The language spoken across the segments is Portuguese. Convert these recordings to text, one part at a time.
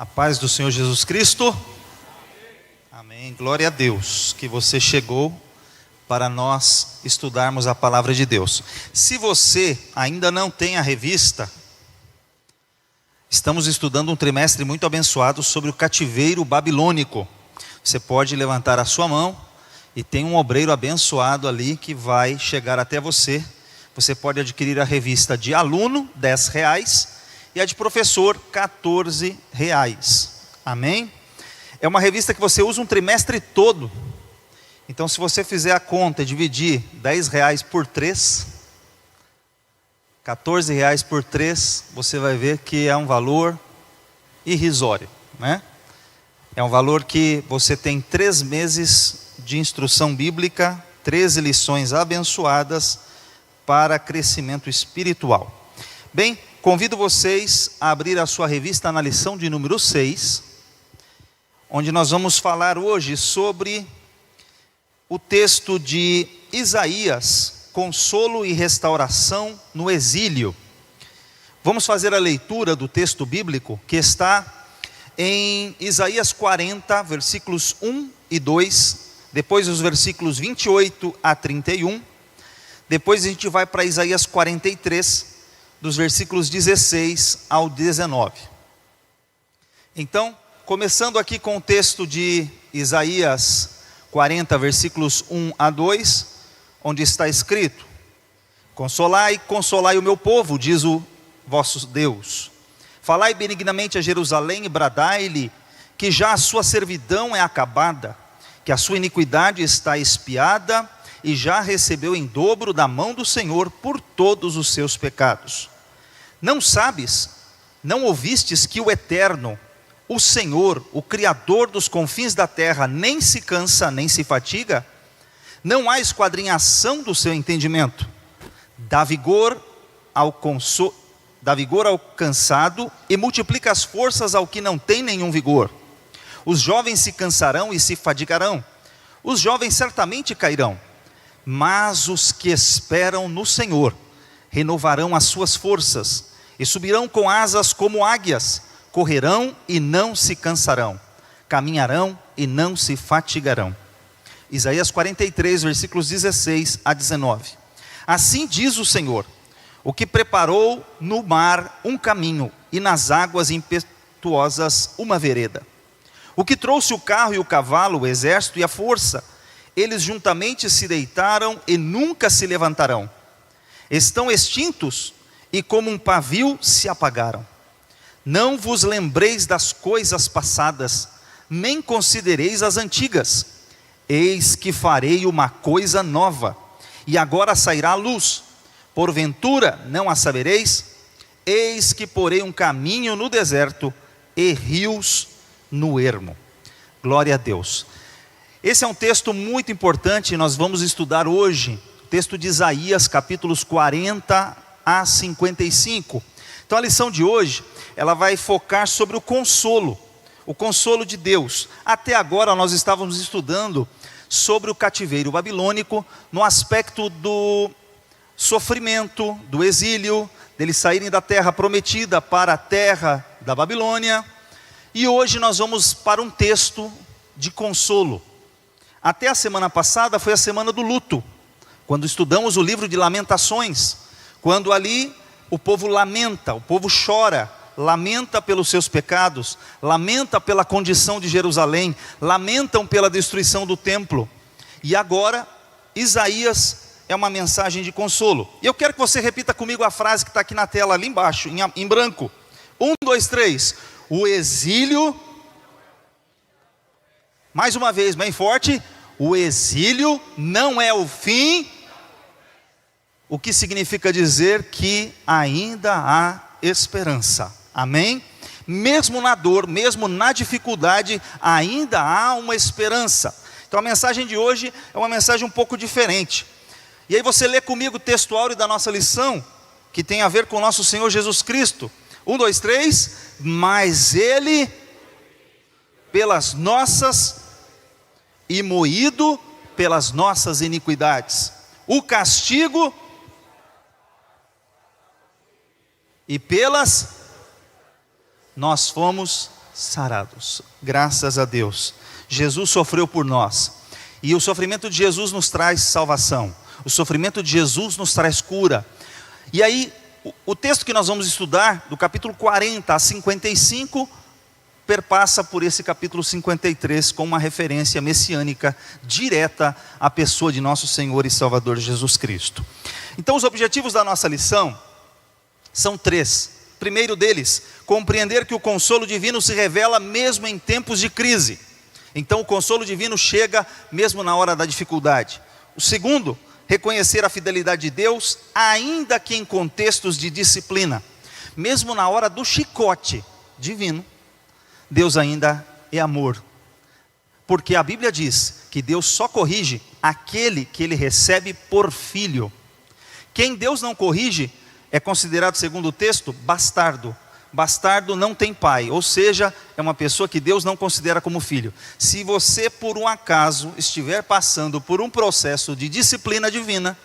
A paz do Senhor Jesus Cristo. Amém. Glória a Deus que você chegou para nós estudarmos a palavra de Deus. Se você ainda não tem a revista, estamos estudando um trimestre muito abençoado sobre o cativeiro babilônico. Você pode levantar a sua mão e tem um obreiro abençoado ali que vai chegar até você. Você pode adquirir a revista de aluno, R$10, e a de professor, R$14. Amém? É uma revista que você usa um trimestre todo. Então, se você fizer a conta e dividir R$10 por 3, R$14 por 3, você vai ver que é um valor irrisório, né? É um valor que você tem 3 meses de instrução bíblica, 13 lições abençoadas para crescimento espiritual. Bem, convido vocês a abrir a sua revista na lição de número 6, onde nós vamos falar hoje sobre o texto de Isaías, consolo e restauração no exílio. Vamos fazer a leitura do texto bíblico que está em Isaías 40, versículos 1 e 2, depois os versículos 28 a 31, depois a gente vai para Isaías 43, dos versículos 16 ao 19. Então, começando aqui com o texto de Isaías 40, versículos 1 a 2, onde está escrito: Consolai, consolai o meu povo, diz o vosso Deus. Falai benignamente a Jerusalém e bradai-lhe que já a sua servidão é acabada, que a sua iniquidade está expiada e já recebeu em dobro da mão do Senhor por todos os seus pecados. Não sabes, não ouvistes que o Eterno, o Senhor, o Criador dos confins da terra, nem se cansa, nem se fatiga? Não há esquadrinhação do seu entendimento. Dá vigor ao cansado e multiplica as forças ao que não tem nenhum vigor. Os jovens se cansarão e se fadigarão. Os jovens certamente cairão. Mas os que esperam no Senhor renovarão as suas forças e subirão com asas como águias, correrão e não se cansarão, caminharão e não se fatigarão. Isaías 43, versículos 16 a 19. Assim diz o Senhor, o que preparou no mar um caminho e nas águas impetuosas uma vereda, o que trouxe o carro e o cavalo, o exército e a força. Eles juntamente se deitaram e nunca se levantarão. Estão extintos e como um pavio se apagaram. Não vos lembreis das coisas passadas, nem considereis as antigas. Eis que farei uma coisa nova, e agora sairá a luz. Porventura não a sabereis? Eis que porei um caminho no deserto e rios no ermo. Glória a Deus. Esse é um texto muito importante, nós vamos estudar hoje, o texto de Isaías, capítulos 40 a 55. Então a lição de hoje, ela vai focar sobre o consolo de Deus. Até agora nós estávamos estudando sobre o cativeiro babilônico, no aspecto do sofrimento, do exílio, deles saírem da terra prometida para a terra da Babilônia. E hoje nós vamos para um texto de consolo. Até a semana passada foi a semana do luto, quando estudamos o livro de Lamentações, quando ali o povo lamenta, o povo chora, lamenta pelos seus pecados, lamenta pela condição de Jerusalém, lamentam pela destruição do templo. E agora, Isaías é uma mensagem de consolo. E eu quero que você repita comigo a frase que está aqui na tela, ali embaixo, em branco. 1, 2, 3. O exílio... Mais uma vez, bem forte. O exílio não é o fim. O que significa dizer que ainda há esperança. Amém? Mesmo na dor, mesmo na dificuldade, ainda há uma esperança. Então a mensagem de hoje é uma mensagem um pouco diferente. E aí você lê comigo o texto áureo da nossa lição, que tem a ver com o nosso Senhor Jesus Cristo. 1, 2, 3. Mas Ele, pelas nossas e moído pelas nossas iniquidades, o castigo e pelas nós fomos sarados. Graças a Deus. Jesus sofreu por nós. E o sofrimento de Jesus nos traz salvação. O sofrimento de Jesus nos traz cura. E aí, o texto que nós vamos estudar, do capítulo 40 a 55, perpassa por esse capítulo 53, com uma referência messiânica direta à pessoa de nosso Senhor e Salvador Jesus Cristo. Então, os objetivos da nossa lição são 3. Primeiro deles, compreender que o consolo divino se revela mesmo em tempos de crise. Então, o consolo divino chega mesmo na hora da dificuldade. O segundo, reconhecer a fidelidade de Deus, ainda que em contextos de disciplina. Mesmo na hora do chicote divino, Deus ainda é amor. Porque a Bíblia diz que Deus só corrige aquele que Ele recebe por filho. Quem Deus não corrige é considerado, segundo o texto, bastardo. Bastardo não tem pai, ou seja, é uma pessoa que Deus não considera como filho. Se você por um acaso estiver passando por um processo de disciplina divina,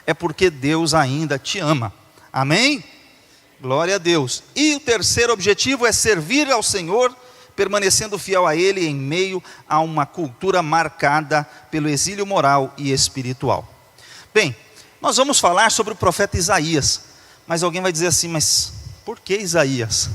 é porque Deus ainda te ama. Amém? Glória a Deus. E o terceiro objetivo é servir ao Senhor, permanecendo fiel a Ele em meio a uma cultura marcada pelo exílio moral e espiritual. Bem, nós vamos falar sobre o profeta Isaías, mas alguém vai dizer assim, mas por que Isaías?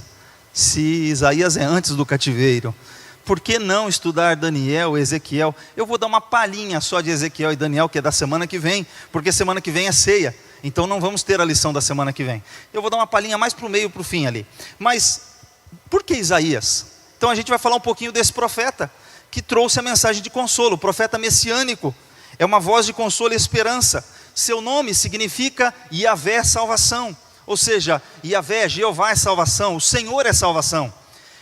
Se Isaías é antes do cativeiro, por que não estudar Daniel, Ezequiel? Eu vou dar uma palhinha só de Ezequiel e Daniel, que é da semana que vem, porque semana que vem é ceia, então não vamos ter a lição da semana que vem. Eu vou dar uma palhinha mais para o meio, para o fim ali. Mas, por que Isaías? Então a gente vai falar um pouquinho desse profeta, que trouxe a mensagem de consolo, o profeta messiânico, é uma voz de consolo e esperança. Seu nome significa Yahvé salvação, ou seja, Yahvé, Jeová é salvação, o Senhor é salvação.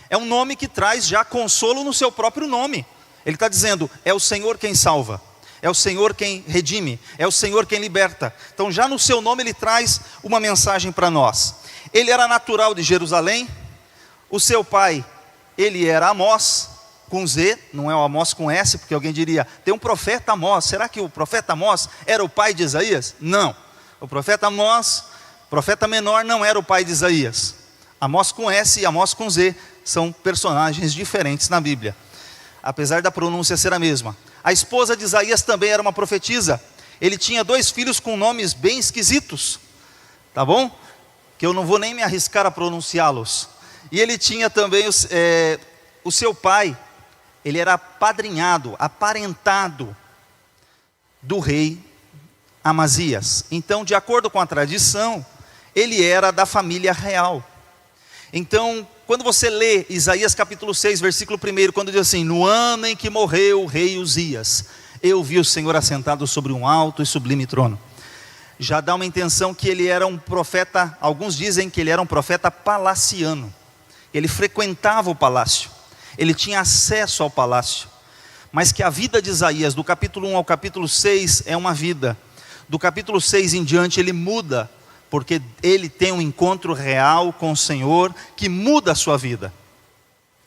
É um nome que traz já consolo no seu próprio nome. Ele está dizendo, é o Senhor quem salva, é o Senhor quem redime, é o Senhor quem liberta. Então já no seu nome ele traz uma mensagem para nós. Ele era natural de Jerusalém, o seu pai, ele era Amós, com Z, não é o Amós com S, porque alguém diria, tem um profeta Amós, será que o profeta Amós era o pai de Isaías? Não, o profeta Amós, profeta menor, não era o pai de Isaías. Amós com S e Amós com Z são personagens diferentes na Bíblia, apesar da pronúncia ser a mesma. A esposa de Isaías também era uma profetisa. Ele tinha 2 filhos com nomes bem esquisitos, tá bom? Que eu não vou nem me arriscar a pronunciá-los. E ele tinha também o seu pai, ele era apadrinhado, aparentado do rei Amazias. Então, de acordo com a tradição, ele era da família real. Então, quando você lê Isaías capítulo 6, versículo 1, quando diz assim, no ano em que morreu o rei Uzias, eu vi o Senhor assentado sobre um alto e sublime trono. Já dá uma intenção que ele era um profeta, alguns dizem que ele era um profeta palaciano. Ele frequentava o palácio, ele tinha acesso ao palácio. Mas que a vida de Isaías, do capítulo 1 ao capítulo 6, é uma vida. Do capítulo 6 em diante ele muda, porque ele tem um encontro real com o Senhor, que muda a sua vida.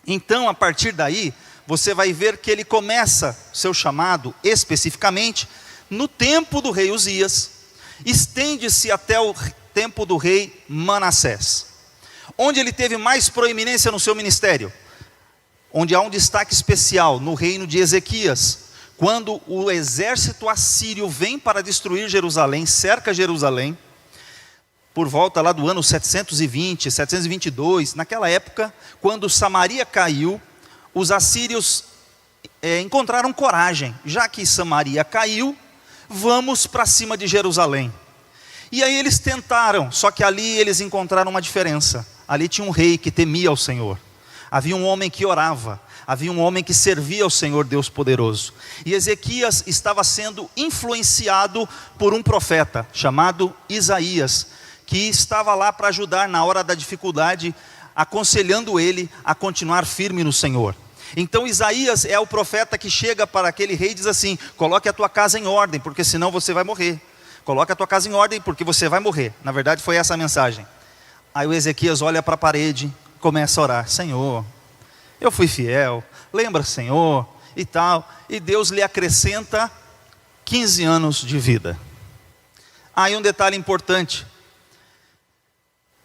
Então, a partir daí, você vai ver que ele começa seu chamado, especificamente, no tempo do rei Uzias, estende-se até o tempo do rei Manassés, onde ele teve mais proeminência no seu ministério, onde há um destaque especial, no reino de Ezequias, quando o exército assírio vem para destruir Jerusalém, cerca Jerusalém, por volta lá do ano 720, 722, naquela época, quando Samaria caiu, os assírios encontraram coragem, já que Samaria caiu, vamos para cima de Jerusalém. E aí eles tentaram, só que ali eles encontraram uma diferença. Ali tinha um rei que temia ao Senhor, havia um homem que orava, havia um homem que servia ao Senhor Deus poderoso. E Ezequias estava sendo influenciado por um profeta chamado Isaías, que estava lá para ajudar na hora da dificuldade, aconselhando ele a continuar firme no Senhor. Então Isaías é o profeta que chega para aquele rei e diz assim, coloque a tua casa em ordem, porque senão você vai morrer. Coloque a tua casa em ordem, porque você vai morrer. Na verdade foi essa a mensagem. Aí o Ezequias olha para a parede, começa a orar, Senhor, eu fui fiel, lembra Senhor, e tal. E Deus lhe acrescenta 15 anos de vida. Aí um detalhe importante,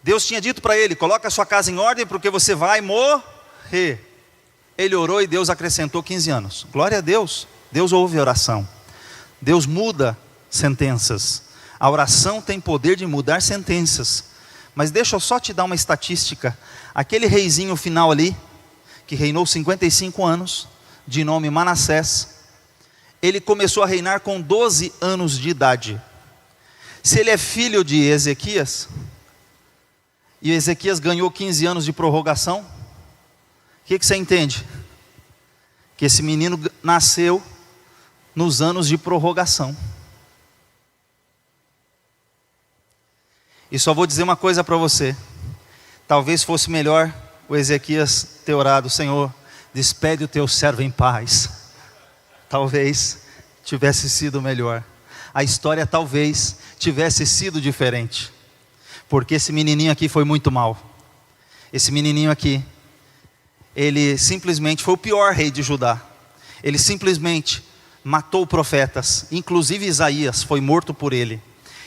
Deus tinha dito para ele, coloca a sua casa em ordem, porque você vai morrer. ele orou e Deus acrescentou 15 anos. Glória a Deus, Deus ouve a oração. Deus muda sentenças. A oração tem poder de mudar sentenças. Mas deixa eu só te dar uma estatística. Aquele reizinho final ali, que reinou 55 anos, de nome Manassés, ele começou a reinar com 12 anos de idade. Se ele é filho de Ezequias, e Ezequias ganhou 15 anos de prorrogação, o que você entende? Que esse menino nasceu nos anos de prorrogação. E só vou dizer uma coisa para você. Talvez fosse melhor o Ezequias ter orado: Senhor, despede o teu servo em paz. Talvez tivesse sido melhor. A história talvez tivesse sido diferente. Porque esse menininho aqui foi muito mal. Esse menininho aqui, ele simplesmente foi o pior rei de Judá. Ele simplesmente matou profetas. Inclusive Isaías foi morto por ele.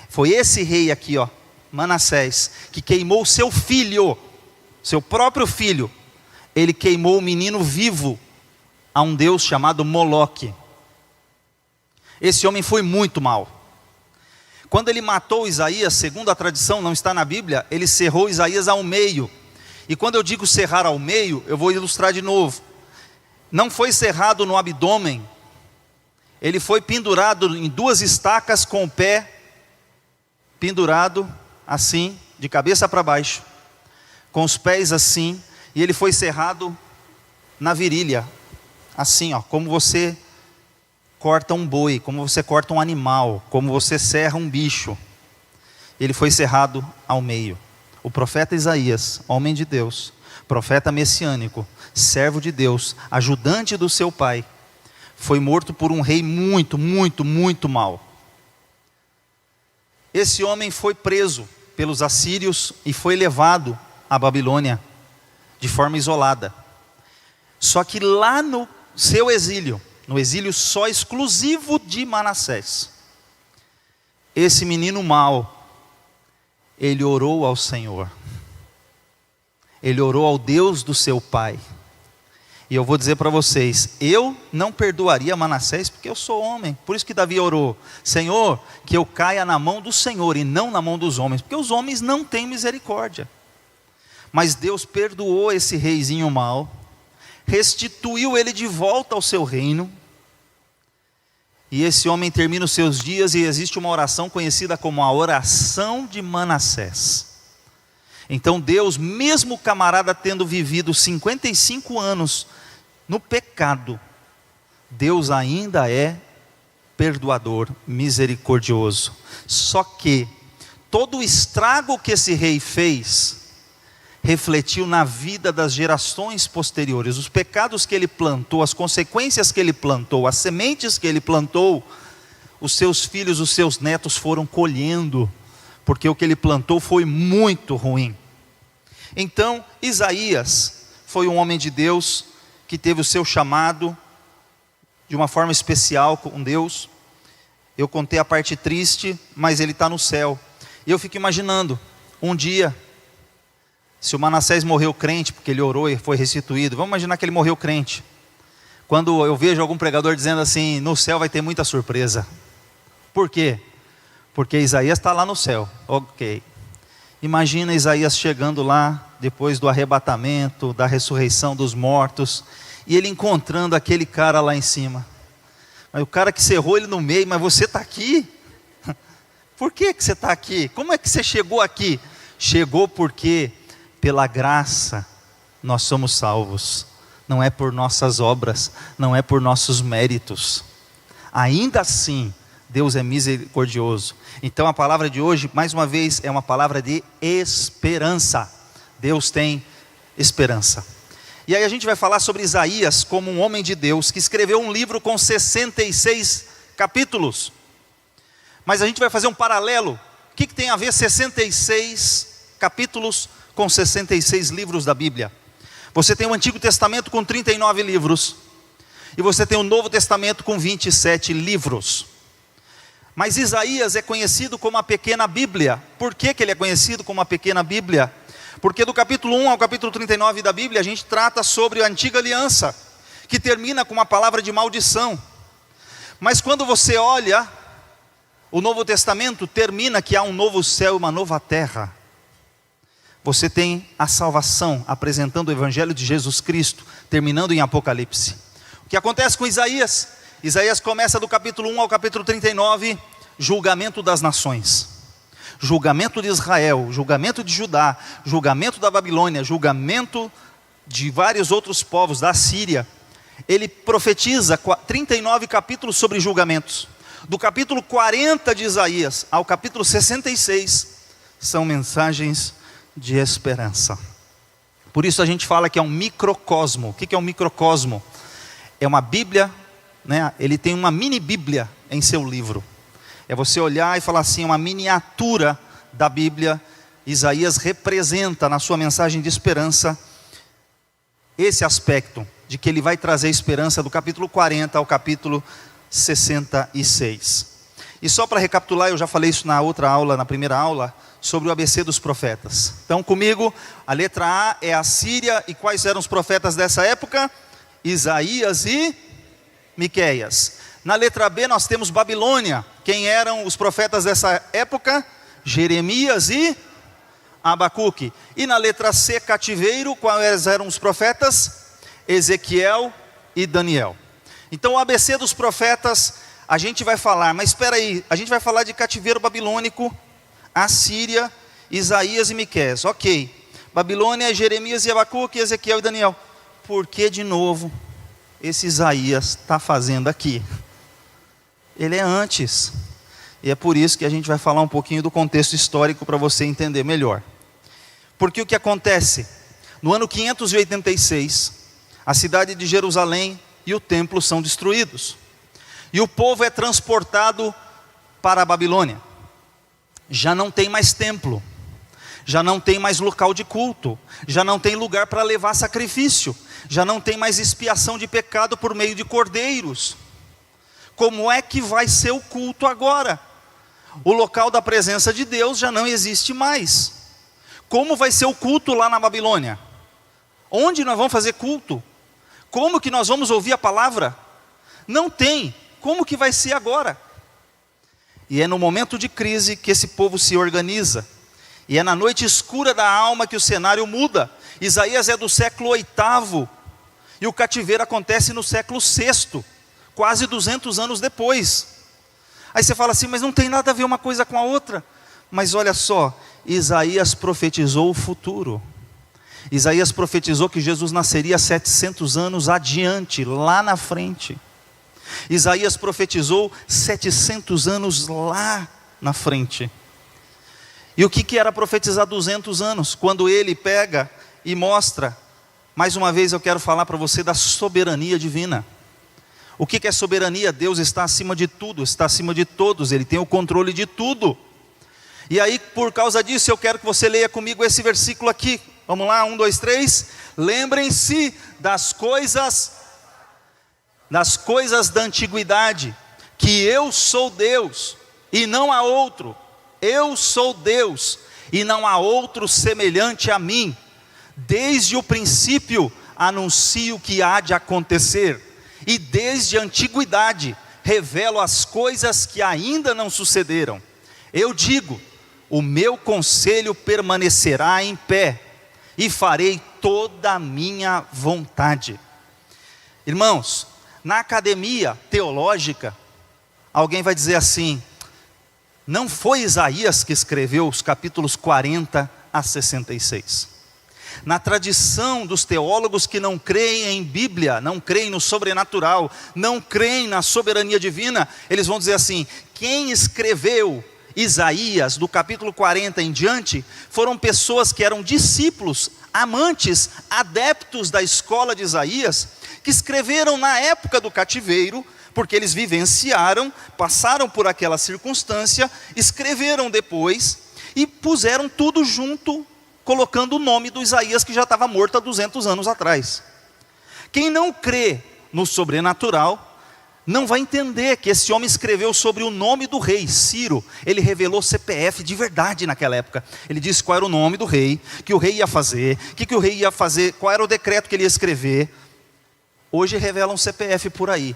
Foi esse rei aqui, ó, Manassés, que queimou seu filho, seu próprio filho. Ele queimou o menino vivo a um deus chamado Moloque. Esse homem foi muito mal. Quando ele matou Isaías, segundo a tradição, não está na Bíblia, ele cerrou Isaías ao meio. E quando eu digo cerrar ao meio, eu vou ilustrar de novo. Não foi cerrado no abdômen. Ele foi pendurado em 2 estacas com o pé pendurado assim, de cabeça para baixo, com os pés assim, e ele foi cerrado na virilha, assim, ó, como você corta um boi, como você corta um animal, como você serra um bicho. Ele foi cerrado ao meio. O profeta Isaías, homem de Deus, profeta messiânico, servo de Deus, ajudante do seu pai, foi morto por um rei muito, muito, muito mau. Esse homem foi preso pelos assírios e foi levado à Babilônia de forma isolada. Só que lá no seu exílio, no exílio só exclusivo de Manassés, esse menino mau, ele orou ao Senhor. Ele orou ao Deus do seu pai. E eu vou dizer para vocês, eu não perdoaria Manassés porque eu sou homem. Por isso que Davi orou: Senhor, que eu caia na mão do Senhor e não na mão dos homens, porque os homens não têm misericórdia. Mas Deus perdoou esse reizinho mau, restituiu ele de volta ao seu reino, e esse homem termina os seus dias, e existe uma oração conhecida como a oração de Manassés. Então Deus, mesmo o camarada tendo vivido 55 anos no pecado, Deus ainda é perdoador, misericordioso. Só que todo o estrago que esse rei fez refletiu na vida das gerações posteriores. Os pecados que ele plantou, as consequências que ele plantou, as sementes que ele plantou, os seus filhos, os seus netos foram colhendo, porque o que ele plantou foi muito ruim. Então Isaías foi um homem de Deus que teve o seu chamado de uma forma especial com Deus. Eu contei a parte triste, mas ele está no céu. E eu fico imaginando, um dia, se o Manassés morreu crente, porque ele orou e foi restituído, vamos imaginar que ele morreu crente. Quando eu vejo algum pregador dizendo assim: no céu vai ter muita surpresa. Por quê? Porque Isaías está lá no céu. Ok. Imagina Isaías chegando lá, depois do arrebatamento, da ressurreição dos mortos, e ele encontrando aquele cara lá em cima. Mas o cara que cerrou ele no meio: mas você está aqui? Por que você está aqui? Como é que você chegou aqui? Chegou porque, pela graça, nós somos salvos. Não é por nossas obras, não é por nossos méritos. Ainda assim, Deus é misericordioso. Então a palavra de hoje, mais uma vez, é uma palavra de esperança. Deus tem esperança. E aí a gente vai falar sobre Isaías como um homem de Deus, que escreveu um livro com 66 capítulos. Mas a gente vai fazer um paralelo. O que tem a ver 66 capítulos com 66 livros da Bíblia? Você tem o Antigo Testamento com 39 livros. E você tem o Novo Testamento com 27 livros. Mas Isaías é conhecido como a pequena Bíblia. Por que ele é conhecido como a pequena Bíblia? Porque do capítulo 1 ao capítulo 39 da Bíblia, a gente trata sobre a antiga aliança, que termina com uma palavra de maldição. Mas quando você olha, o Novo Testamento termina que há um novo céu e uma nova terra. Você tem a salvação, apresentando o Evangelho de Jesus Cristo, terminando em Apocalipse. O que acontece com Isaías? Isaías começa do capítulo 1 ao capítulo 39, julgamento das nações. Julgamento de Israel, julgamento de Judá, julgamento da Babilônia, julgamento de vários outros povos, da Síria. Ele profetiza 39 capítulos sobre julgamentos. Do capítulo 40 de Isaías ao capítulo 66, são mensagens de esperança. Por isso a gente fala que é um microcosmo. O que é um microcosmo? É uma Bíblia, né? Ele tem uma mini Bíblia em seu livro. É você olhar e falar assim, uma miniatura da Bíblia. Isaías representa na sua mensagem de esperança esse aspecto de que ele vai trazer esperança do capítulo 40 ao capítulo 66. E só para recapitular, eu já falei isso na outra aula, na primeira aula, sobre o ABC dos profetas. Então comigo, a letra A é a Síria, e quais eram os profetas dessa época? Isaías e Miqueias. Na letra B nós temos Babilônia. Quem eram os profetas dessa época? Jeremias e Abacuque. E na letra C, cativeiro, quais eram os profetas? Ezequiel e Daniel. Então o ABC dos profetas, a gente vai falar, mas espera aí, a gente vai falar de cativeiro babilônico, Assíria, Isaías e Miqueias. Ok, Babilônia, Jeremias e Abacuque, Ezequiel e Daniel. Por que de novo esse Isaías está fazendo aqui? Ele é antes. E é por isso que a gente vai falar um pouquinho do contexto histórico para você entender melhor. Porque o que acontece? No ano 586, a cidade de Jerusalém e o templo são destruídos. E o povo é transportado para a Babilônia. Já não tem mais templo, já não tem mais local de culto, já não tem lugar para levar sacrifício, já não tem mais expiação de pecado por meio de cordeiros. Como é que vai ser o culto agora? O local da presença de Deus já não existe mais. Como vai ser o culto lá na Babilônia? Onde nós vamos fazer culto? Como que nós vamos ouvir a palavra? Não tem. Como que vai ser agora? E é no momento de crise que esse povo se organiza. E é na noite escura da alma que o cenário muda. Isaías é do século 8º. E o cativeiro acontece no século 6º. Quase 200 anos depois. Aí você fala assim, mas não tem nada a ver uma coisa com a outra. Mas olha só, Isaías profetizou o futuro. Isaías profetizou que Jesus nasceria 700 anos adiante, lá na frente. Isaías profetizou 700 anos lá na frente. E o que era profetizar 200 anos? Quando ele pega e mostra, mais uma vez eu quero falar para você da soberania divina. O que é soberania? Deus está acima de tudo, está acima de todos, Ele tem o controle de tudo. E aí, por causa disso, eu quero que você leia comigo esse versículo aqui. Vamos lá, 1, 2, 3. Lembrem-se das coisas da antiguidade, que eu sou Deus, e não há outro. Eu sou Deus, e não há outro semelhante a mim. Desde o princípio, anuncio o que há de acontecer. E desde a antiguidade, revelo as coisas que ainda não sucederam. Eu digo, o meu conselho permanecerá em pé, e farei toda a minha vontade. Irmãos, na academia teológica, alguém vai dizer assim, não foi Isaías que escreveu os capítulos 40 a 66. Na tradição dos teólogos que não creem em Bíblia, não creem no sobrenatural, não creem na soberania divina, eles vão dizer assim, quem escreveu Isaías, do capítulo 40 em diante, foram pessoas que eram discípulos, amantes, adeptos da escola de Isaías, que escreveram na época do cativeiro, porque eles vivenciaram, passaram por aquela circunstância, escreveram depois, e puseram tudo junto, colocando o nome do Isaías que já estava morto há 200 anos atrás. Quem não crê no sobrenatural, não vai entender que esse homem escreveu sobre o nome do rei, Ciro. Ele revelou CPF de verdade naquela época. Ele disse qual era o nome do rei, que o rei ia fazer, que o rei ia fazer, qual era o decreto que ele ia escrever. Hoje revelam CPF por aí.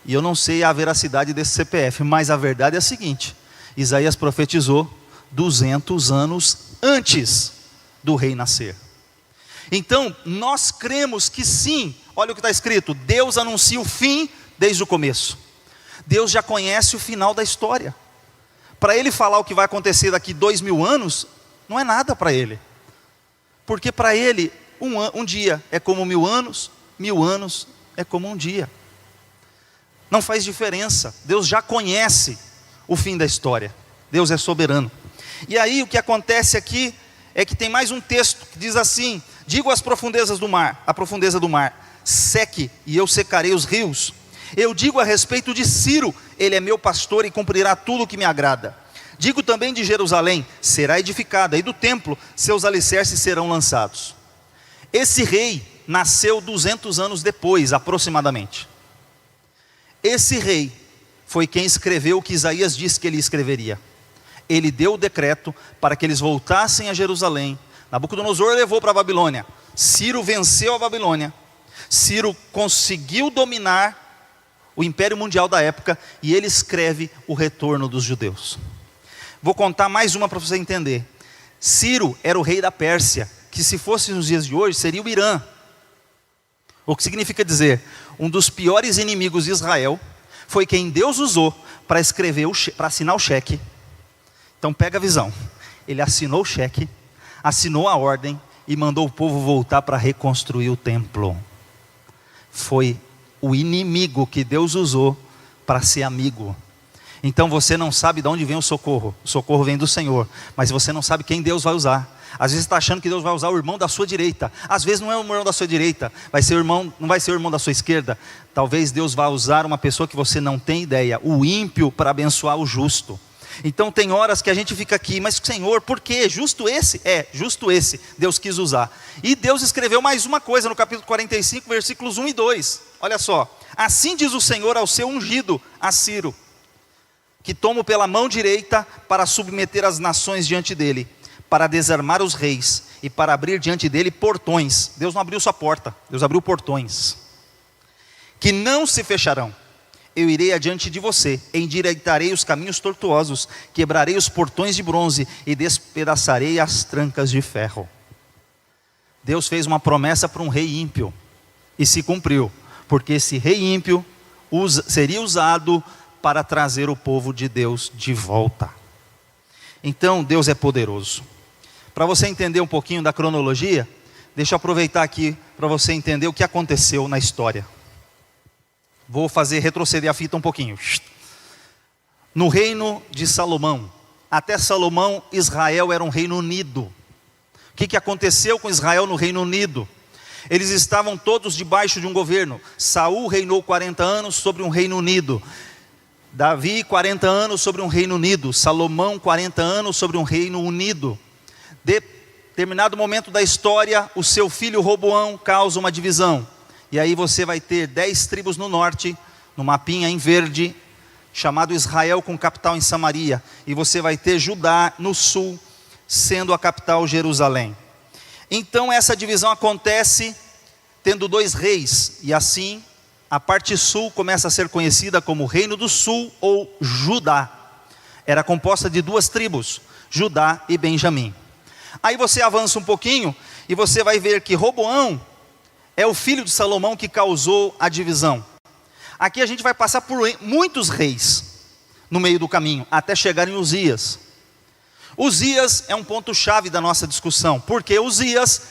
E eu não sei a veracidade desse CPF, mas a verdade é a seguinte: Isaías profetizou 200 anos antes do rei nascer. Então, nós cremos que sim, olha o que está escrito: Deus anuncia o fim desde o começo. Deus já conhece o final da história. Para Ele falar o que vai acontecer daqui 2000 anos, não é nada para Ele. Porque para Ele, um dia é como 1000 anos, 1000 anos é como um dia. Não faz diferença. Deus já conhece o fim da história. Deus é soberano. E aí o que acontece aqui é que tem mais um texto que diz assim: digo às profundezas do mar, a profundeza do mar, seque e eu secarei os rios. Eu digo a respeito de Ciro, ele é meu pastor e cumprirá tudo o que me agrada. Digo também de Jerusalém, será edificada, e do templo seus alicerces serão lançados. Esse rei nasceu 200 anos depois, aproximadamente. Esse rei foi quem escreveu o que Isaías disse que ele escreveria. Ele deu o decreto para que eles voltassem a Jerusalém. Nabucodonosor levou para a Babilônia. Ciro venceu a Babilônia. Ciro conseguiu dominar o império mundial da época, e ele escreve o retorno dos judeus. Vou contar mais uma para você entender. Ciro era o rei da Pérsia, que se fosse nos dias de hoje seria o Irã. O que significa dizer, um dos piores inimigos de Israel foi quem Deus usou para escrever, para assinar o cheque. Então pega a visão. Ele assinou o cheque, assinou a ordem e mandou o povo voltar para reconstruir o templo. Foi o inimigo que Deus usou para ser amigo. Então você não sabe de onde vem o socorro vem do Senhor, mas você não sabe quem Deus vai usar. Às vezes está achando que Deus vai usar o irmão da sua direita, às vezes não é o irmão da sua direita, não vai ser o irmão da sua esquerda. Talvez Deus vá usar uma pessoa que você não tem ideia, o ímpio, para abençoar o justo. Então tem horas que a gente fica aqui, mas Senhor, por quê? Justo esse? É, justo esse, Deus quis usar. E Deus escreveu mais uma coisa no capítulo 45, versículos 1 e 2. Olha só: assim diz o Senhor ao seu ungido, a Ciro, que tomo pela mão direita para submeter as nações diante dele, para desarmar os reis e para abrir diante dele portões. Deus não abriu sua porta, Deus abriu portões, que não se fecharão. Eu irei adiante de você, endireitarei os caminhos tortuosos, quebrarei os portões de bronze e despedaçarei as trancas de ferro. Deus fez uma promessa para um rei ímpio, e se cumpriu, porque esse rei ímpio seria usado para trazer o povo de Deus de volta. Então Deus é poderoso. Para você entender um pouquinho da cronologia, deixa eu aproveitar aqui para você entender o que aconteceu na história. Vou retroceder a fita um pouquinho. No reino de Salomão, até Salomão, Israel era um reino unido. O que aconteceu com Israel no Reino Unido? Eles estavam todos debaixo de um governo. Saul reinou 40 anos sobre um reino unido. Davi 40 anos sobre um reino unido. Salomão 40 anos sobre um reino unido. Determinado momento da história, o seu filho Roboão causa uma divisão. E aí você vai ter 10 tribos no norte, no mapinha em verde, chamado Israel, com capital em Samaria. E você vai ter Judá no sul, sendo a capital Jerusalém. Então essa divisão acontece tendo 2 reis. E assim a parte sul começa a ser conhecida como Reino do Sul ou Judá. Era composta de 2 tribos, Judá e Benjamim. Aí você avança um pouquinho e você vai ver que Roboão é o filho de Salomão que causou a divisão. Aqui a gente vai passar por muitos reis no meio do caminho, até chegar em Uzias. Uzias é um ponto-chave da nossa discussão, porque Uzias,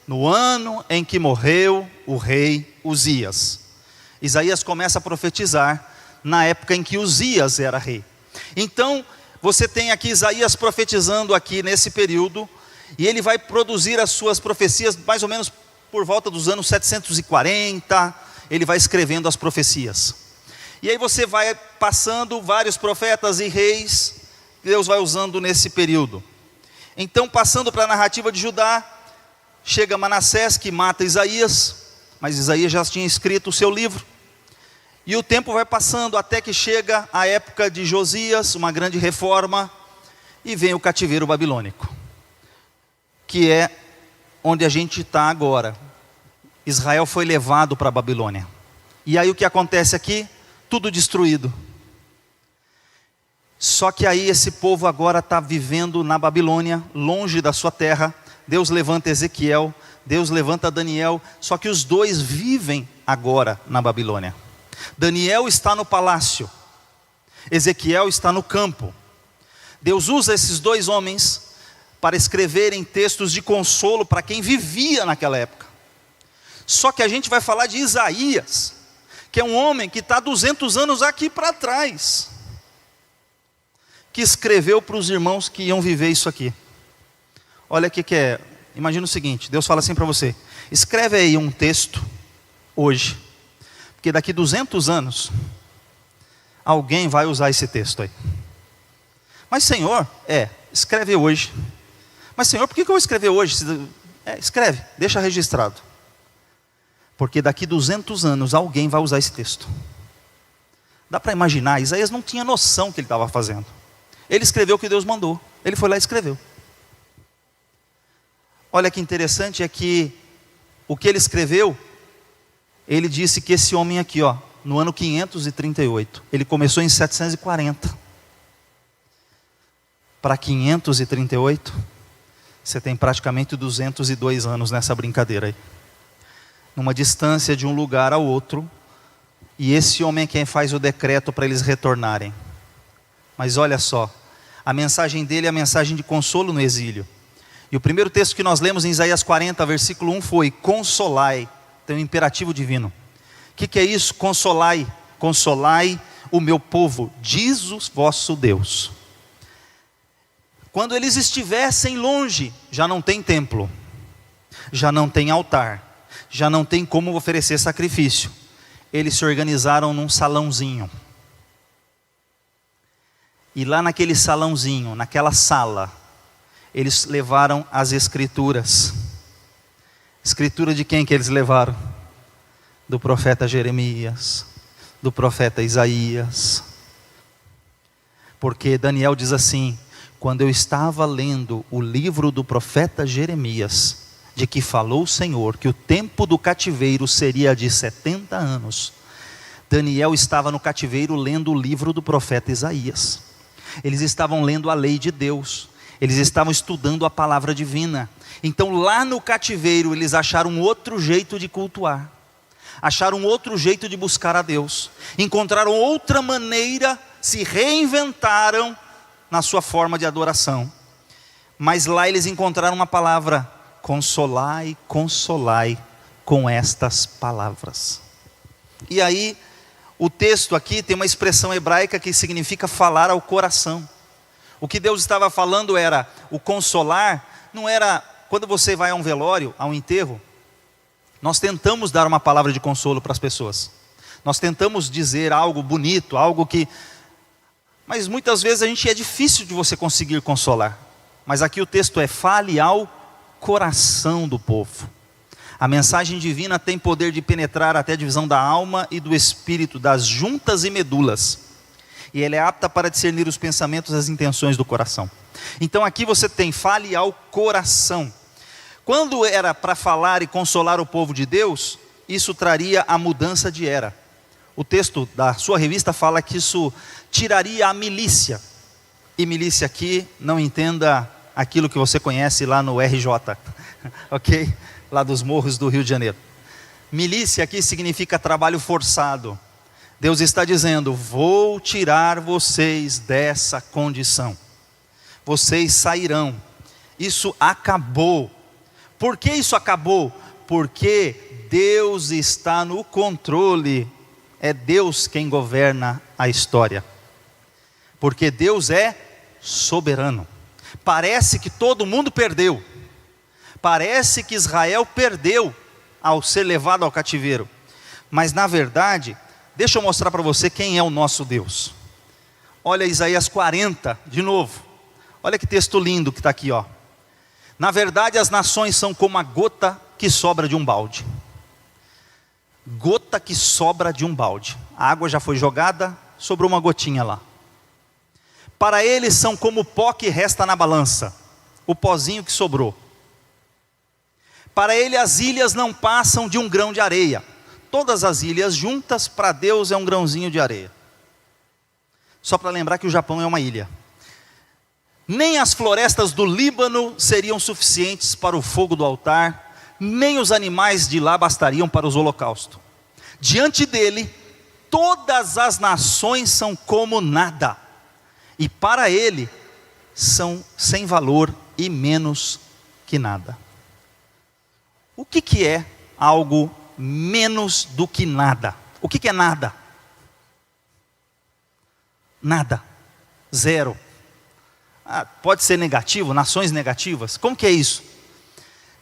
no ano em que morreu o rei Uzias, Isaías começa a profetizar na época em que Uzias era rei. Então, você tem aqui Isaías profetizando aqui nesse período, e ele vai produzir as suas profecias mais ou menos por volta dos anos 740, ele vai escrevendo as profecias. E aí você vai passando vários profetas e reis, que Deus vai usando nesse período. Então, passando para a narrativa de Judá, chega Manassés, que mata Isaías, mas Isaías já tinha escrito o seu livro. E o tempo vai passando até que chega a época de Josias, uma grande reforma, e vem o cativeiro babilônico, que é onde a gente está agora. Israel foi levado para a Babilônia. E aí o que acontece aqui? Tudo destruído. Só que aí esse povo agora está vivendo na Babilônia, longe da sua terra. Deus levanta Ezequiel, Deus levanta Daniel, só que os dois vivem agora na Babilônia. Daniel está no palácio, Ezequiel está no campo. Deus usa esses dois homens para escreverem textos de consolo para quem vivia naquela época. Só que a gente vai falar de Isaías, que é um homem que está 200 anos aqui para trás, que escreveu para os irmãos que iam viver isso aqui. Olha o que é, imagina o seguinte, Deus fala assim para você, escreve aí um texto, hoje, porque daqui 200 anos, alguém vai usar esse texto aí. Mas Senhor, escreve hoje. Mas Senhor, por que eu vou escrever hoje? Escreve, deixa registrado. Porque daqui 200 anos, alguém vai usar esse texto. Dá para imaginar, Isaías não tinha noção do que ele estava fazendo. Ele escreveu o que Deus mandou, ele foi lá e escreveu. Olha que interessante, é que o que ele escreveu, ele disse que esse homem aqui, no ano 538, ele começou em 740. Para 538, você tem praticamente 202 anos nessa brincadeira aí. Numa distância de um lugar ao outro, e esse homem é quem faz o decreto para eles retornarem. Mas olha só, a mensagem dele é a mensagem de consolo no exílio. E o primeiro texto que nós lemos em Isaías 40, versículo 1 foi: consolai. Tem um imperativo divino. O que é isso? Consolai. Consolai o meu povo, diz o vosso Deus. Quando eles estivessem longe, já não tem templo, já não tem altar, já não tem como oferecer sacrifício. Eles se organizaram num salãozinho. E lá naquele salãozinho, naquela sala, eles levaram as escrituras. Escritura de quem que eles levaram? Do profeta Jeremias, do profeta Isaías. Porque Daniel diz assim: quando eu estava lendo o livro do profeta Jeremias, de que falou o Senhor, que o tempo do cativeiro seria de 70 anos, Daniel estava no cativeiro lendo o livro do profeta Isaías. Eles estavam lendo a lei de Deus, eles estavam estudando a palavra divina. Então lá no cativeiro eles acharam outro jeito de cultuar, acharam outro jeito de buscar a Deus, encontraram outra maneira, se reinventaram na sua forma de adoração. Mas lá eles encontraram uma palavra: consolai, consolai com estas palavras. E aí o texto aqui tem uma expressão hebraica que significa falar ao coração. O que Deus estava falando era, o consolar não era, quando você vai a um velório, a um enterro, nós tentamos dar uma palavra de consolo para as pessoas. Nós tentamos dizer algo bonito, algo que... Mas muitas vezes é difícil de você conseguir consolar. Mas aqui o texto é: fale ao coração do povo. A mensagem divina tem poder de penetrar até a divisão da alma e do espírito, das juntas e medulas. E ela é apta para discernir os pensamentos e as intenções do coração. Então aqui você tem: fale ao coração. Quando era para falar e consolar o povo de Deus, isso traria a mudança de era. O texto da sua revista fala que isso tiraria a milícia. E milícia aqui, não entenda aquilo que você conhece lá no RJ, ok? Lá dos morros do Rio de Janeiro. Milícia aqui significa trabalho forçado. Deus está dizendo: vou tirar vocês dessa condição. Vocês sairão. Isso acabou. Por que isso acabou? Porque Deus está no controle. É Deus quem governa a história. Porque Deus é soberano. Parece que todo mundo perdeu. Parece que Israel perdeu ao ser levado ao cativeiro. Mas na verdade, deixa eu mostrar para você quem é o nosso Deus. Olha Isaías 40, de novo. Olha que texto lindo que está aqui, ó. Na verdade, as nações são como a gota que sobra de um balde. Gota que sobra de um balde. A água já foi jogada, sobrou uma gotinha lá. Para eles são como o pó que resta na balança, o pozinho que sobrou. Para ele as ilhas não passam de um grão de areia. Todas as ilhas juntas para Deus é um grãozinho de areia. Só para lembrar que o Japão é uma ilha. Nem as florestas do Líbano seriam suficientes para o fogo do altar, nem os animais de lá bastariam para os holocaustos. Diante dele, todas as nações são como nada, e para ele são sem valor e menos que nada. O que é algo menos do que nada? O que é nada? Nada, zero. Pode ser negativo, nações negativas. Como que é isso?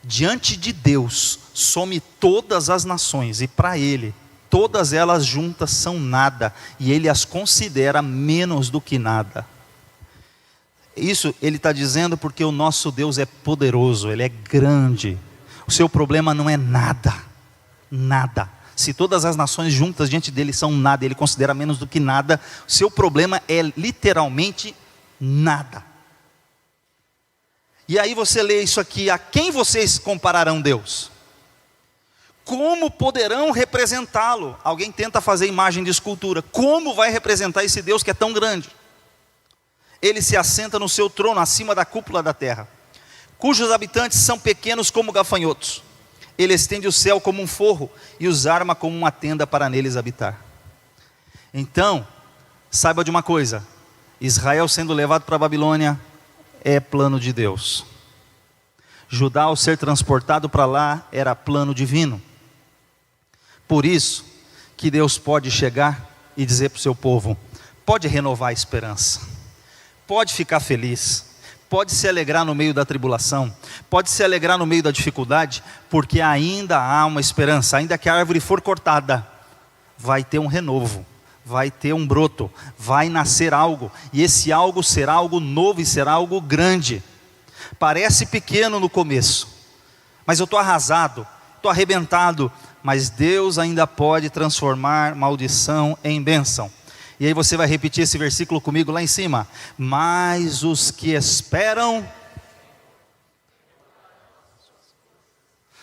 Diante de Deus, some todas as nações, e para Ele, todas elas juntas são nada, e Ele as considera menos do que nada. Isso Ele está dizendo porque o nosso Deus é poderoso, Ele é grande. O seu problema não é nada, nada. Se todas as nações juntas diante dele são nada, Ele considera menos do que nada, o seu problema é literalmente nada. E aí você lê isso aqui: a quem vocês compararão Deus? Como poderão representá-lo? Alguém tenta fazer imagem de escultura. Como vai representar esse Deus que é tão grande? Ele se assenta no seu trono, acima da cúpula da terra, cujos habitantes são pequenos como gafanhotos. Ele estende o céu como um forro, e os arma como uma tenda para neles habitar. Então, saiba de uma coisa: Israel sendo levado para a Babilônia é plano de Deus. Judá, ao ser transportado para lá, era plano divino. Por isso que Deus pode chegar e dizer para o seu povo: pode renovar a esperança, pode ficar feliz, pode se alegrar no meio da tribulação, pode se alegrar no meio da dificuldade, porque ainda há uma esperança. Ainda que a árvore for cortada, vai ter um renovo, vai ter um broto, vai nascer algo, e esse algo será algo novo e será algo grande. Parece pequeno no começo, mas eu estou arrasado, estou arrebentado, mas Deus ainda pode transformar maldição em bênção. E aí você vai repetir esse versículo comigo lá em cima: mas os que esperam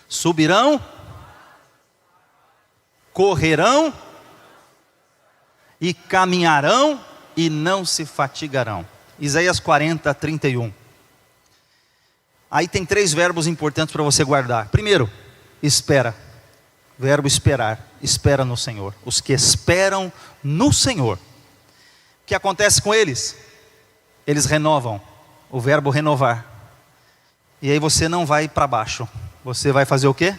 subirão, correrão e caminharão e não se fatigarão. Isaías 40, 31. Aí tem 3 verbos importantes para você guardar. Primeiro, espera. Verbo esperar. Espera no Senhor. Os que esperam no Senhor. O que acontece com eles? Eles renovam. O verbo renovar. E aí você não vai para baixo. Você vai fazer o quê?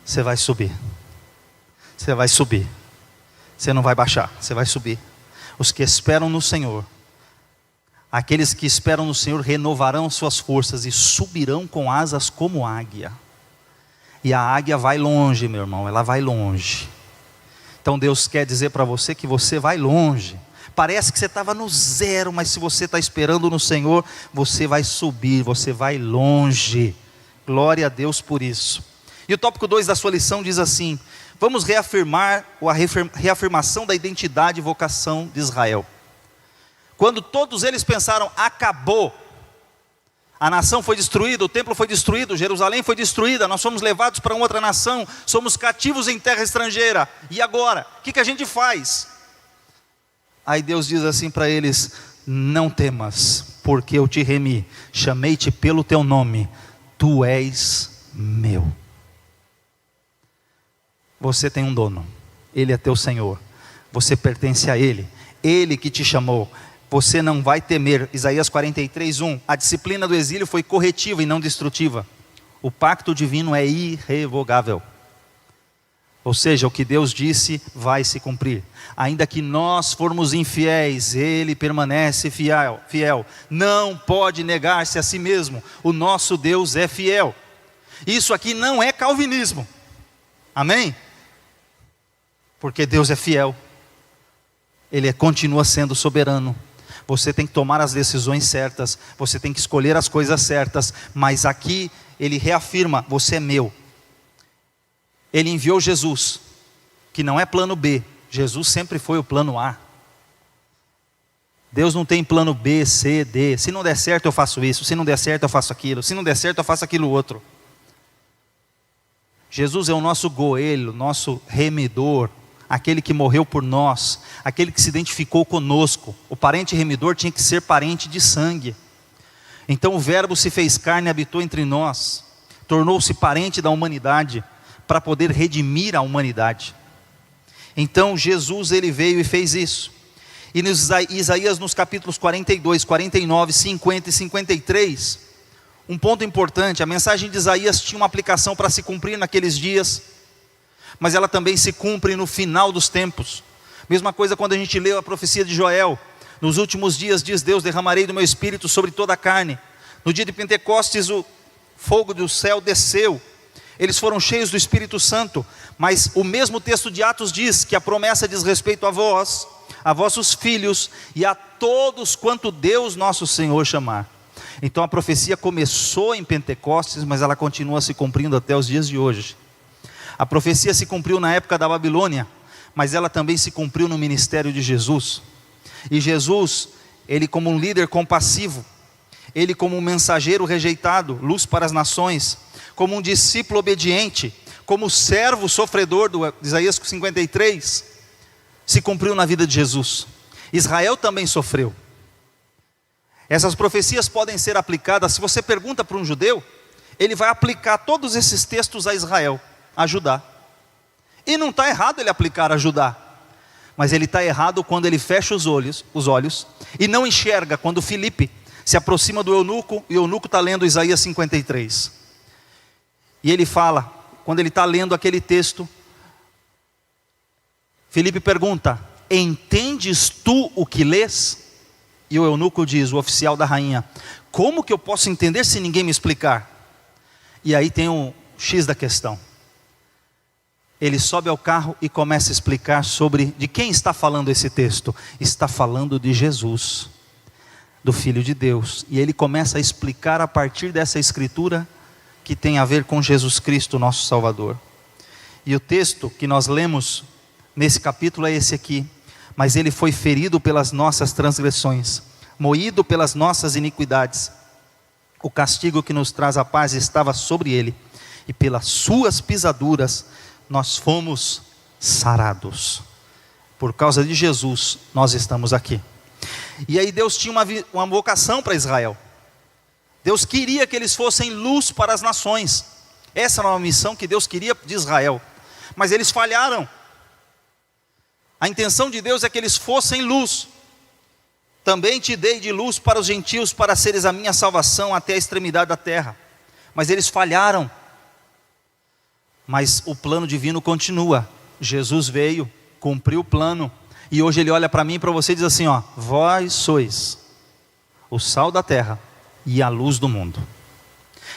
Você vai subir. Você vai subir. Você não vai baixar, você vai subir. Os que esperam no Senhor, aqueles que esperam no Senhor renovarão suas forças e subirão com asas como águia. E a águia vai longe, meu irmão, ela vai longe. Então Deus quer dizer para você que você vai longe. Parece que você estava no zero, mas se você está esperando no Senhor, você vai subir, você vai longe. Glória a Deus por isso. E o tópico 2 da sua lição diz assim: vamos reafirmar a reafirmação da identidade e vocação de Israel. Quando todos eles pensaram: acabou, a nação foi destruída, o templo foi destruído, Jerusalém foi destruída, nós somos levados para outra nação, somos cativos em terra estrangeira, e agora? O que a gente faz? Aí Deus diz assim para eles: não temas, porque eu te remi, chamei-te pelo teu nome, tu és meu. Você tem um dono, Ele é teu Senhor, você pertence a Ele, Ele que te chamou, você não vai temer. Isaías 43, 1, a disciplina do exílio foi corretiva e não destrutiva, o pacto divino é irrevogável, ou seja, o que Deus disse vai se cumprir, ainda que nós formos infiéis, Ele permanece fiel, não pode negar-se a si mesmo, o nosso Deus é fiel. Isso aqui não é calvinismo, amém? Porque Deus é fiel, Ele continua sendo soberano. Você tem que tomar as decisões certas, você tem que escolher as coisas certas, mas aqui Ele reafirma: você é meu. Ele enviou Jesus, que não é plano B. Jesus sempre foi o plano A. Deus não tem plano B, C, D. Se não der certo eu faço isso, se não der certo eu faço aquilo, se não der certo eu faço aquilo outro. Jesus é o nosso goelho, nosso remidor, aquele que morreu por nós, aquele que se identificou conosco. O parente remidor tinha que ser parente de sangue. Então o verbo se fez carne e habitou entre nós, tornou-se parente da humanidade, para poder redimir a humanidade. Então Jesus, ele veio e fez isso. E Isaías nos capítulos 42, 49, 50 e 53, um ponto importante, a mensagem de Isaías tinha uma aplicação para se cumprir naqueles dias, mas ela também se cumpre no final dos tempos. Mesma coisa quando a gente lê a profecia de Joel, nos últimos dias diz Deus, derramarei do meu espírito sobre toda a carne. No dia de Pentecostes o fogo do céu desceu, eles foram cheios do Espírito Santo, mas o mesmo texto de Atos diz que a promessa diz respeito a vós, a vossos filhos e a todos quanto Deus nosso Senhor chamar. Então a profecia começou em Pentecostes, mas ela continua se cumprindo até os dias de hoje. A profecia se cumpriu na época da Babilônia, mas ela também se cumpriu no ministério de Jesus. E Jesus, ele como um líder compassivo, ele como um mensageiro rejeitado, luz para as nações, como um discípulo obediente, como servo sofredor do Isaías 53, se cumpriu na vida de Jesus. Israel também sofreu. Essas profecias podem ser aplicadas, se você pergunta para um judeu, ele vai aplicar todos esses textos a Israel, a Judá. E não está errado ele aplicar a Judá, mas ele está errado quando ele fecha os olhos e não enxerga quando Filipe se aproxima do eunuco, e o eunuco está lendo Isaías 53. E ele fala, quando ele está lendo aquele texto, Filipe pergunta, entendes tu o que lês? E o eunuco diz, o oficial da rainha, como que eu posso entender se ninguém me explicar? E aí tem um X da questão. Ele sobe ao carro e começa a explicar sobre de quem está falando esse texto. Está falando de Jesus, do Filho de Deus. E ele começa a explicar a partir dessa escritura que tem a ver com Jesus Cristo, nosso Salvador. E o texto que nós lemos nesse capítulo é esse aqui. Mas ele foi ferido pelas nossas transgressões, moído pelas nossas iniquidades. O castigo que nos traz a paz estava sobre ele, e pelas suas pisaduras nós fomos sarados. Por causa de Jesus nós estamos aqui. E aí Deus tinha uma vocação para Israel. Deus queria que eles fossem luz para as nações. Essa era uma missão que Deus queria de Israel, mas eles falharam. A intenção de Deus é que eles fossem luz. Também te dei de luz para os gentios, para seres a minha salvação até a extremidade da terra. Mas eles falharam. Mas o plano divino continua. Jesus veio, cumpriu o plano. E hoje ele olha para mim e para você e diz assim, ó, vós sois o sal da terra e a luz do mundo.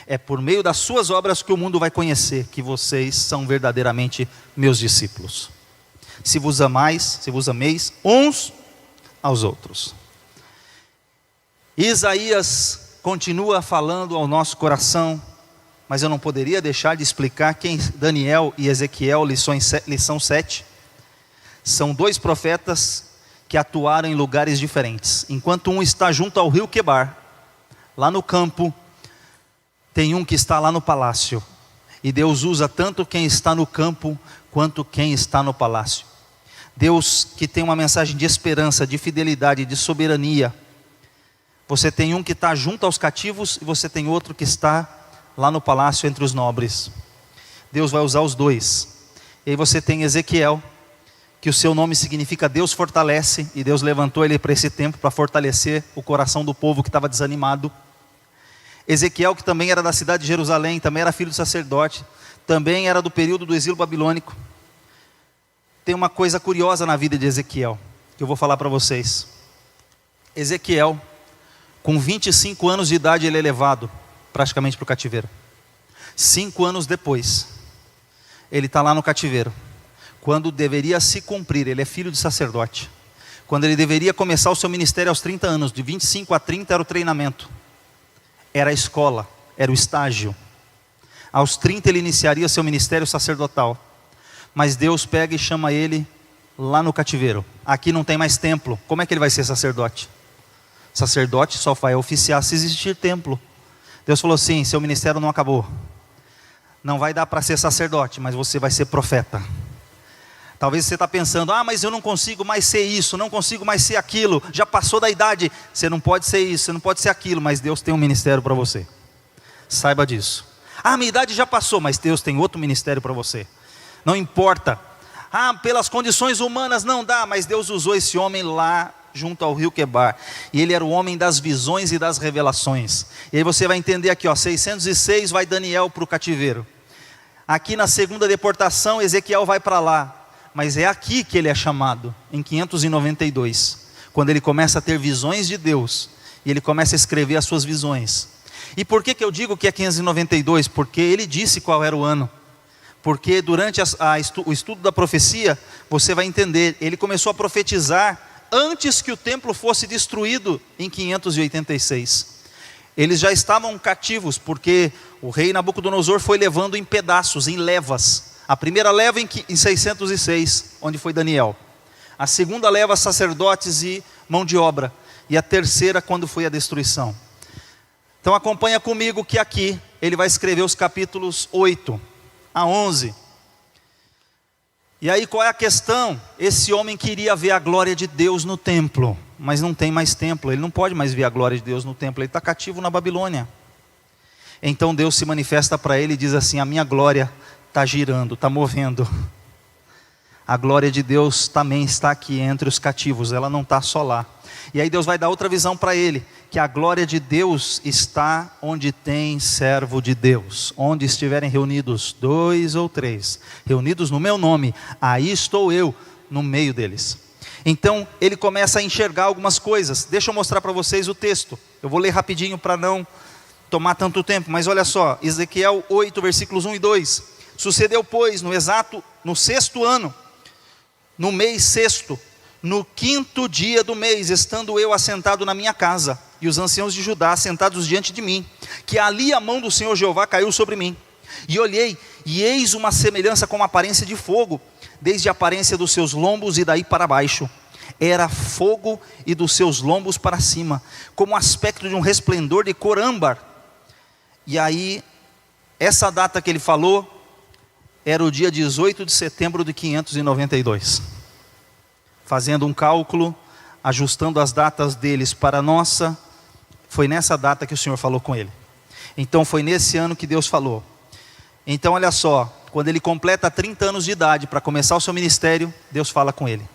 É por meio das suas obras que o mundo vai conhecer que vocês são verdadeiramente meus discípulos. Se vos ameis uns aos outros. Isaías continua falando ao nosso coração, mas eu não poderia deixar de explicar quem Daniel e Ezequiel, lição 7, são dois profetas que atuaram em lugares diferentes. Enquanto um está junto ao rio Quebar, lá no campo, tem um que está lá no palácio. E Deus usa tanto quem está no campo, quanto quem está no palácio. Deus que tem uma mensagem de esperança, de fidelidade, de soberania. Você tem um que está junto aos cativos, e você tem outro que está lá no palácio entre os nobres. Deus vai usar os dois. E aí você tem Ezequiel, que o seu nome significa Deus fortalece, e Deus levantou ele para esse tempo, para fortalecer o coração do povo que estava desanimado. Ezequiel, que também era da cidade de Jerusalém, também era filho do sacerdote, também era do período do exílio babilônico. Tem uma coisa curiosa na vida de Ezequiel, que eu vou falar para vocês. Ezequiel, com 25 anos de idade, ele é levado praticamente para o cativeiro. 5 anos depois, ele está lá no cativeiro. Quando deveria se cumprir, ele é filho de sacerdote. Quando ele deveria começar o seu ministério aos 30 anos, de 25 a 30 era o treinamento. Era a escola, era o estágio. Aos 30 ele iniciaria seu ministério sacerdotal. Mas Deus pega e chama ele lá no cativeiro. Aqui não tem mais templo. Como é que ele vai ser sacerdote? Sacerdote só vai oficiar se existir templo. Deus falou assim: seu ministério não acabou. Não vai dar para ser sacerdote, mas você vai ser profeta. Talvez você está pensando: mas eu não consigo mais ser isso, não consigo mais ser aquilo, já passou da idade. Você não pode ser isso, você não pode ser aquilo, mas Deus tem um ministério para você. Saiba disso. Minha idade já passou, mas Deus tem outro ministério para você. Não importa. Pelas condições humanas não dá, mas Deus usou esse homem lá junto ao rio Quebar, e ele era o homem das visões e das revelações. E aí você vai entender aqui, 606 vai Daniel para o cativeiro. Aqui na segunda deportação, Ezequiel vai para lá. Mas é aqui que ele é chamado, em 592, quando ele começa a ter visões de Deus, e ele começa a escrever as suas visões. E por que eu digo que é 592? Porque ele disse qual era o ano. Porque durante o estudo da profecia, você vai entender, ele começou a profetizar antes que o templo fosse destruído em 586. Eles já estavam cativos, porque o rei Nabucodonosor foi levando em pedaços, em levas. A primeira leva em 606, onde foi Daniel. A segunda leva, sacerdotes e mão de obra. E a terceira, quando foi a destruição. Então acompanha comigo que aqui ele vai escrever os capítulos 8 a 11. E aí qual é a questão? Esse homem queria ver a glória de Deus no templo, mas não tem mais templo. Ele não pode mais ver a glória de Deus no templo. Ele está cativo na Babilônia. Então Deus se manifesta para ele e diz assim: a minha glória está girando, está movendo. A glória de Deus também está aqui entre os cativos, ela não está só lá. E aí Deus vai dar outra visão para ele, que a glória de Deus está onde tem servo de Deus. Onde estiverem reunidos 2 ou 3, reunidos no meu nome, aí estou eu no meio deles. Então ele começa a enxergar algumas coisas. Deixa eu mostrar para vocês o texto. Eu vou ler rapidinho para não tomar tanto tempo, mas olha só, Ezequiel 8, versículos 1 e 2. Sucedeu, pois, no 6º ano, no mês 6º, no 5º dia do mês, estando eu assentado na minha casa, e os anciãos de Judá assentados diante de mim, que ali a mão do Senhor Jeová caiu sobre mim. E olhei, e eis uma semelhança com a aparência de fogo, desde a aparência dos seus lombos e daí para baixo. Era fogo, e dos seus lombos para cima, como o aspecto de um resplendor de cor âmbar. E aí, essa data que ele falou, era o dia 18 de setembro de 592. Fazendo um cálculo, ajustando as datas deles para a nossa, foi nessa data que o Senhor falou com ele. Então foi nesse ano que Deus falou. Então olha só, quando ele completa 30 anos de idade para começar o seu ministério, Deus fala com ele.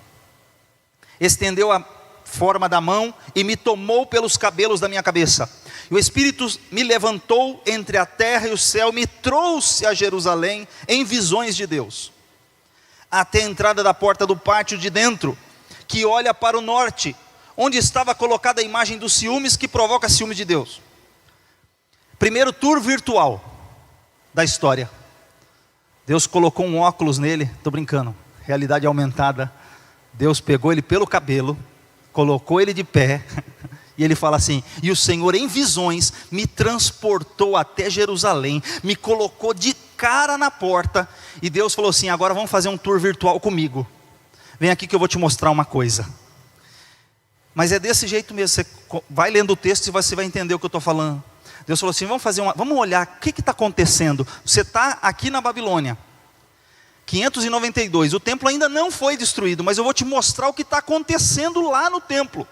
Estendeu a forma da mão e me tomou pelos cabelos da minha cabeça. E o Espírito me levantou entre a terra e o céu, me trouxe a Jerusalém em visões de Deus, até a entrada da porta do pátio de dentro, que olha para o norte, onde estava colocada a imagem dos ciúmes, que provoca ciúme de Deus. Primeiro tour virtual da história. Deus colocou um óculos nele, estou brincando, realidade aumentada. Deus pegou ele pelo cabelo, colocou ele de pé, e ele fala assim: e o Senhor em visões me transportou até Jerusalém, me colocou de cara na porta, e Deus falou assim: agora vamos fazer um tour virtual comigo, vem aqui que eu vou te mostrar uma coisa. Mas é desse jeito mesmo, você vai lendo o texto e você vai entender o que eu estou falando. Deus falou assim: vamos olhar o que está acontecendo. Você está aqui na Babilônia, 592, o templo ainda não foi destruído, mas eu vou te mostrar o que está acontecendo lá no templo.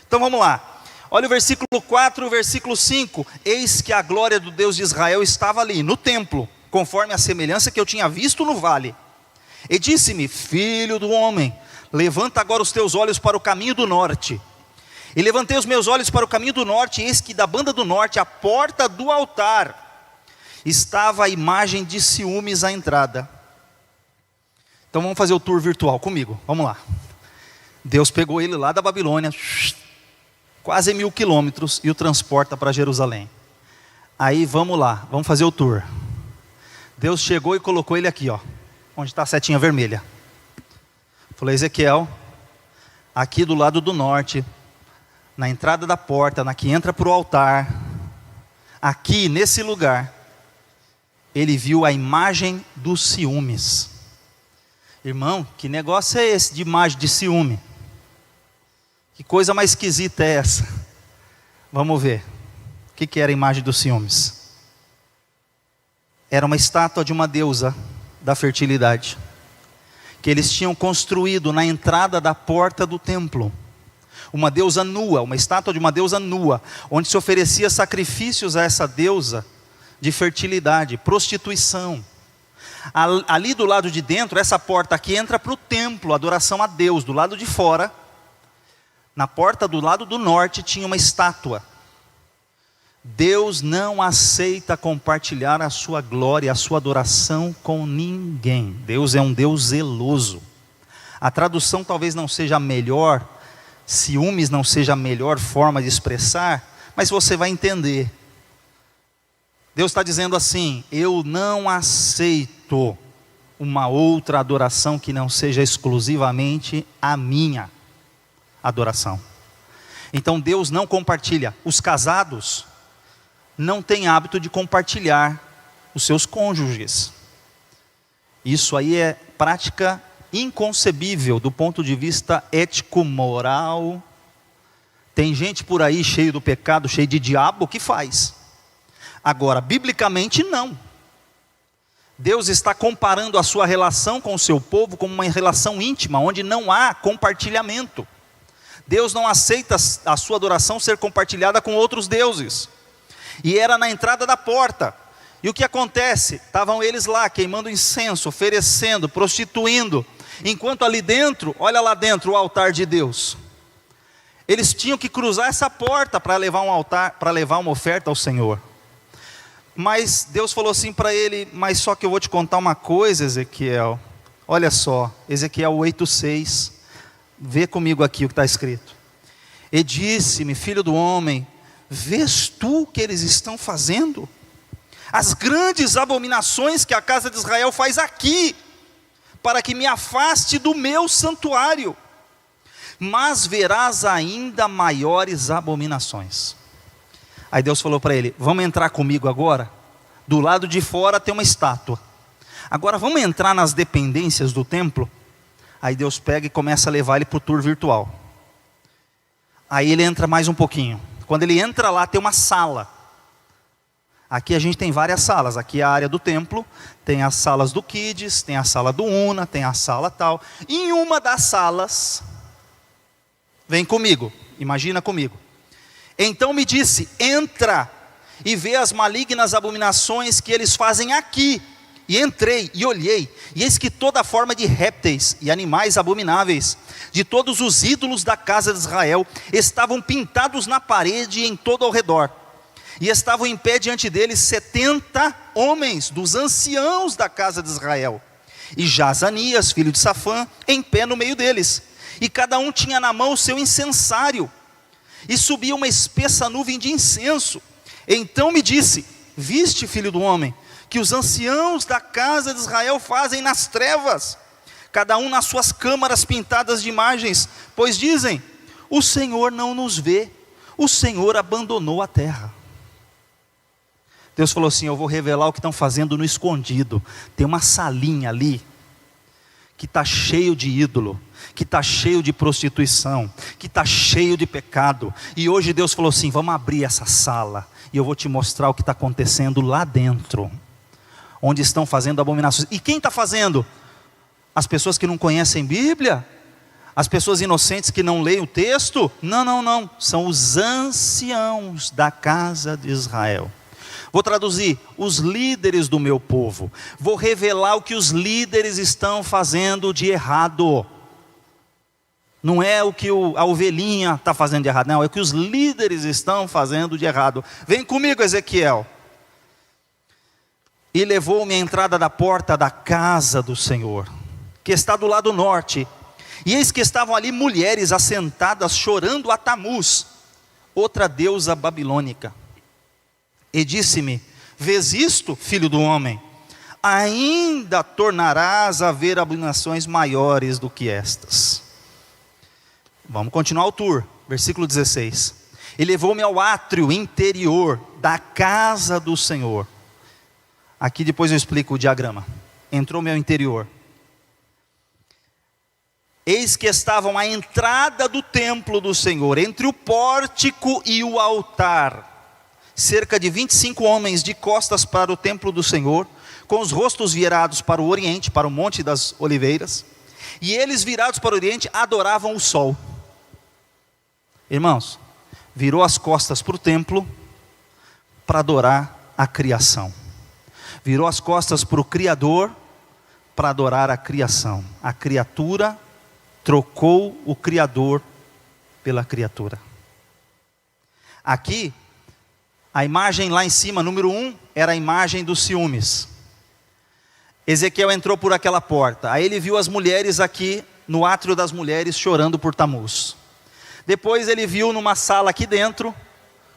Então vamos lá, olha o versículo 4 e o versículo 5. Eis que a glória do Deus de Israel estava ali, no templo, conforme a semelhança que eu tinha visto no vale. E disse-me: filho do homem, levanta agora os teus olhos para o caminho do norte. E levantei os meus olhos para o caminho do norte, e eis que da banda do norte, à porta do altar, estava a imagem de ciúmes à entrada. Então vamos fazer o tour virtual comigo, vamos lá. Deus pegou ele lá da Babilônia, quase 1000 quilômetros, e o transporta para Jerusalém. Aí vamos lá, vamos fazer o tour. Deus chegou e colocou ele aqui, onde está a setinha vermelha. Falei: Ezequiel, aqui do lado do norte, na entrada da porta, na que entra para o altar, aqui nesse lugar, ele viu a imagem dos ciúmes. Irmão, que negócio é esse de imagem de ciúme? Que coisa mais esquisita é essa? Vamos ver. O que era a imagem dos ciúmes? Era uma estátua de uma deusa da fertilidade, que eles tinham construído na entrada da porta do templo. Uma deusa nua, uma estátua de uma deusa nua, onde se oferecia sacrifícios a essa deusa de fertilidade, prostituição. Ali do lado de dentro, essa porta aqui entra para o templo, adoração a Deus. Do lado de fora, na porta do lado do norte, tinha uma estátua. Deus não aceita compartilhar a sua glória, a sua adoração com ninguém. Deus é um Deus zeloso. A tradução talvez não seja a melhor, ciúmes não seja a melhor forma de expressar, mas você vai entender. Deus está dizendo assim: eu não aceito uma outra adoração que não seja exclusivamente a minha adoração. Então Deus não compartilha. Os casados não têm hábito de compartilhar os seus cônjuges. Isso aí é prática inconcebível do ponto de vista ético-moral. Tem gente por aí cheio do pecado, cheio de diabo, que faz. Agora, biblicamente não. Deus está comparando a sua relação com o seu povo como uma relação íntima, onde não há compartilhamento. Deus não aceita a sua adoração ser compartilhada com outros deuses. E era na entrada da porta. E o que acontece? Estavam eles lá queimando incenso, oferecendo, prostituindo. Enquanto ali dentro, olha lá dentro o altar de Deus. Eles tinham que cruzar essa porta para levar um altar, para levar uma oferta ao Senhor. Mas Deus falou assim para ele: mas só que eu vou te contar uma coisa, Ezequiel. Olha só, Ezequiel 8:6. Vê comigo aqui o que está escrito. E disse-me: filho do homem, vês tu o que eles estão fazendo? As grandes abominações que a casa de Israel faz aqui, para que me afaste do meu santuário. Mas verás ainda maiores abominações. Aí Deus falou para ele: vamos entrar comigo agora? Do lado de fora tem uma estátua. Agora vamos entrar nas dependências do templo? Aí Deus pega e começa a levar ele para o tour virtual. Aí ele entra mais um pouquinho. Quando ele entra lá, tem uma sala. Aqui a gente tem várias salas. Aqui é a área do templo. Tem as salas do Kids, tem a sala do Una, tem a sala tal. Em uma das salas, vem comigo, imagina comigo. Então me disse: entra e vê as malignas abominações que eles fazem aqui. E entrei e olhei, e eis que toda forma de répteis e animais abomináveis, de todos os ídolos da casa de Israel, estavam pintados na parede e em todo ao redor. E estavam em pé diante deles 70 homens, dos anciãos da casa de Israel. E Jazanias, filho de Safã, em pé no meio deles. E cada um tinha na mão o seu incensário. E subia uma espessa nuvem de incenso. Então me disse: viste, filho do homem, que os anciãos da casa de Israel fazem nas trevas, cada um nas suas câmaras pintadas de imagens, pois dizem: o Senhor não nos vê, o Senhor abandonou a terra. Deus falou assim: eu vou revelar o que estão fazendo no escondido. Tem uma salinha ali, que está cheio de ídolo, que está cheio de prostituição, que está cheio de pecado. E hoje Deus falou assim: vamos abrir essa sala, e eu vou te mostrar o que está acontecendo lá dentro, onde estão fazendo abominações. E quem está fazendo? As pessoas que não conhecem Bíblia? As pessoas inocentes que não leem o texto? Não, são os anciãos da casa de Israel. Vou traduzir: os líderes do meu povo. Vou revelar o que os líderes estão fazendo de errado. Não é o que a ovelhinha está fazendo de errado, não, é o que os líderes estão fazendo de errado. Vem comigo, Ezequiel. E levou-me à entrada da porta da casa do Senhor, que está do lado norte. E eis que estavam ali mulheres assentadas, chorando a Tamuz, outra deusa babilônica. E disse-me: vês isto, filho do homem? Ainda tornarás a ver abominações maiores do que estas. Vamos continuar o tour, versículo 16. E levou-me ao átrio interior da casa do Senhor. Aqui depois eu explico o diagrama. Entrou-me ao interior. Eis que estavam à entrada do templo do Senhor, entre o pórtico e o altar, cerca de 25 homens de costas para o templo do Senhor, com os rostos virados para o oriente, para o Monte das Oliveiras, e eles virados para o oriente adoravam o sol. Irmãos, virou as costas para o templo para adorar a criação, virou as costas para o Criador para adorar a criação. A criatura trocou o Criador pela criatura. Aqui, a imagem lá em cima, número 1, era a imagem dos ciúmes. Ezequiel entrou por aquela porta, aí ele viu as mulheres aqui, no átrio das mulheres, chorando por Tamuz. Depois ele viu numa sala aqui dentro,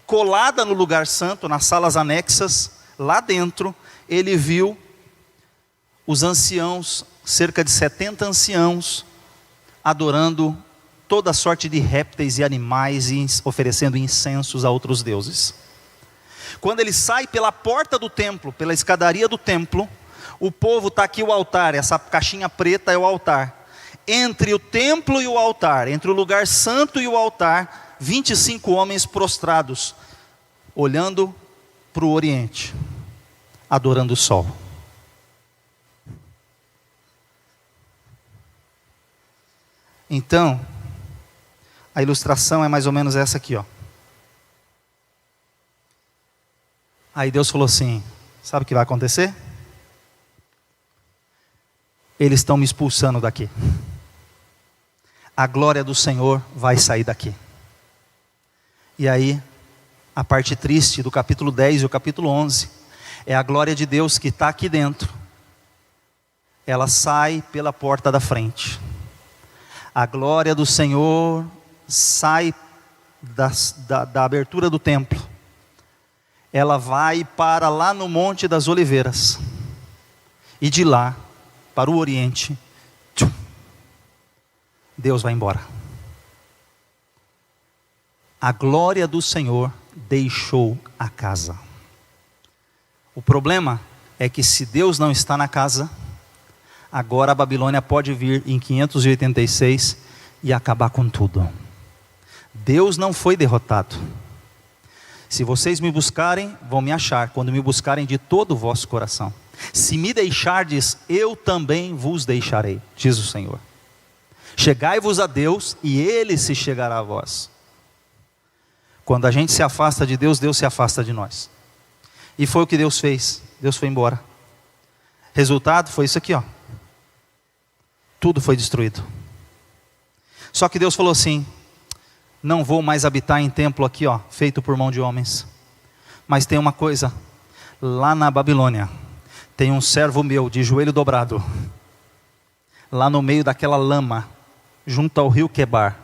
colada no lugar santo, nas salas anexas, lá dentro, ele viu os anciãos, cerca de 70 anciãos, adorando toda sorte de répteis e animais e oferecendo incensos a outros deuses. Quando ele sai pela porta do templo, pela escadaria do templo, o povo está aqui, o altar, essa caixinha preta é o altar. Entre o templo e o altar, entre o lugar santo e o altar, 25 homens prostrados, olhando para o oriente, adorando o sol. Então, a ilustração é mais ou menos essa aqui, ó. Aí Deus falou assim: sabe o que vai acontecer? Eles estão me expulsando daqui. A glória do Senhor vai sair daqui. E aí, a parte triste do capítulo 10 e o capítulo 11, é a glória de Deus que está aqui dentro. Ela sai pela porta da frente. A glória do Senhor sai da abertura do templo. Ela vai para lá no Monte das Oliveiras. E de lá, para o oriente, Deus vai embora. A glória do Senhor deixou a casa. O problema é que se Deus não está na casa, agora a Babilônia pode vir em 586 e acabar com tudo. Deus não foi derrotado. Se vocês me buscarem, vão me achar, quando me buscarem de todo o vosso coração. Se me deixardes, eu também vos deixarei, diz o Senhor. Chegai-vos a Deus e Ele se chegará a vós. Quando a gente se afasta de Deus, Deus se afasta de nós. E foi o que Deus fez. Deus foi embora. Resultado foi isso aqui, ó. Tudo foi destruído. Só que Deus falou assim: não vou mais habitar em templo aqui, ó, feito por mão de homens. Mas tem uma coisa, lá na Babilônia, tem um servo meu de joelho dobrado, lá no meio daquela lama, junto ao rio Quebar,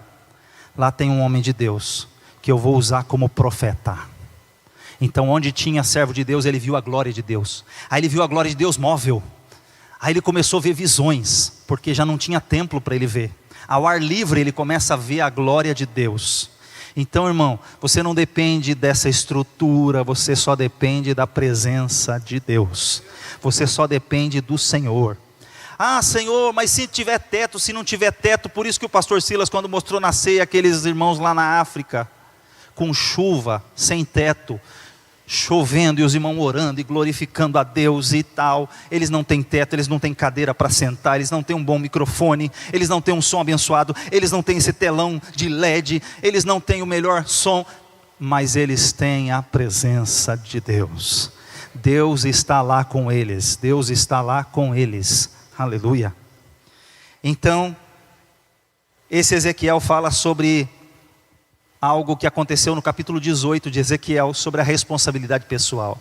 lá tem um homem de Deus, que eu vou usar como profeta. Então onde tinha servo de Deus, ele viu a glória de Deus. Aí ele viu a glória de Deus móvel. Aí ele começou a ver visões, porque já não tinha templo para ele ver. Ao ar livre ele começa a ver a glória de Deus. Então, irmão, você não depende dessa estrutura, você só depende da presença de Deus. Você só depende do Senhor. Ah, Senhor, mas se tiver teto, se não tiver teto, por isso que o pastor Silas, quando mostrou na ceia aqueles irmãos lá na África, com chuva, sem teto, chovendo e os irmãos orando e glorificando a Deus e tal, eles não têm teto, eles não têm cadeira para sentar, eles não têm um bom microfone, eles não têm um som abençoado, eles não têm esse telão de LED, eles não têm o melhor som, mas eles têm a presença de Deus. Deus está lá com eles, Deus está lá com eles, aleluia. Então, esse Ezequiel fala sobre algo que aconteceu no capítulo 18 de Ezequiel, sobre a responsabilidade pessoal.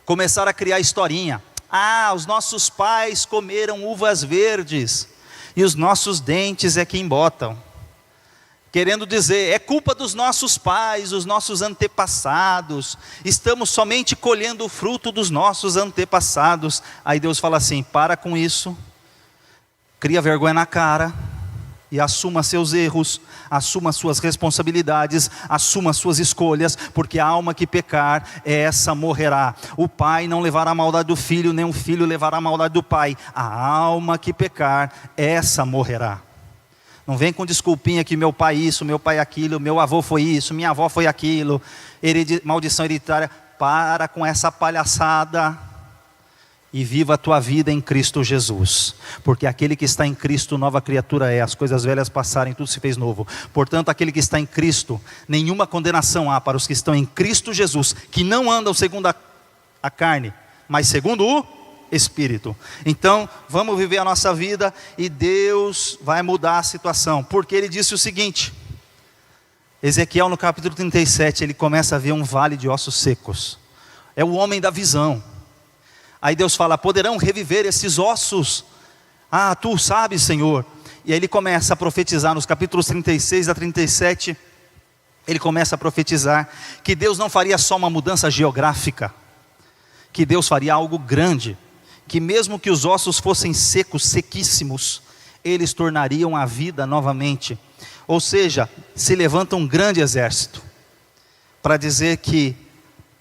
Começaram a criar historinha. Ah, os nossos pais comeram uvas verdes, e os nossos dentes é que embotam. Querendo dizer, é culpa dos nossos pais, os nossos antepassados, estamos somente colhendo o fruto dos nossos antepassados. Aí Deus fala assim: para com isso, cria vergonha na cara, e assuma seus erros, assuma suas responsabilidades, assuma suas escolhas, porque a alma que pecar, essa morrerá. O pai não levará a maldade do filho, nem o filho levará a maldade do pai. A alma que pecar, essa morrerá. Não vem com desculpinha que meu pai isso, meu pai aquilo, meu avô foi isso, minha avó foi aquilo, maldição hereditária. Para com essa palhaçada e viva a tua vida em Cristo Jesus. Porque aquele que está em Cristo, nova criatura é. As coisas velhas passaram, tudo se fez novo. Portanto, aquele que está em Cristo, nenhuma condenação há para os que estão em Cristo Jesus, que não andam segundo a carne, mas segundo o Espírito. Então, vamos viver a nossa vida e Deus vai mudar a situação. Porque Ele disse o seguinte, Ezequiel no capítulo 37, ele começa a ver um vale de ossos secos. É o homem da visão. Aí Deus fala, poderão reviver esses ossos? Ah, tu sabes, Senhor. E aí ele começa a profetizar nos capítulos 36 a 37. Ele começa a profetizar que Deus não faria só uma mudança geográfica, que Deus faria algo grande, que mesmo que os ossos fossem secos, sequíssimos, eles tornariam a vida novamente. Ou seja, se levanta um grande exército para dizer que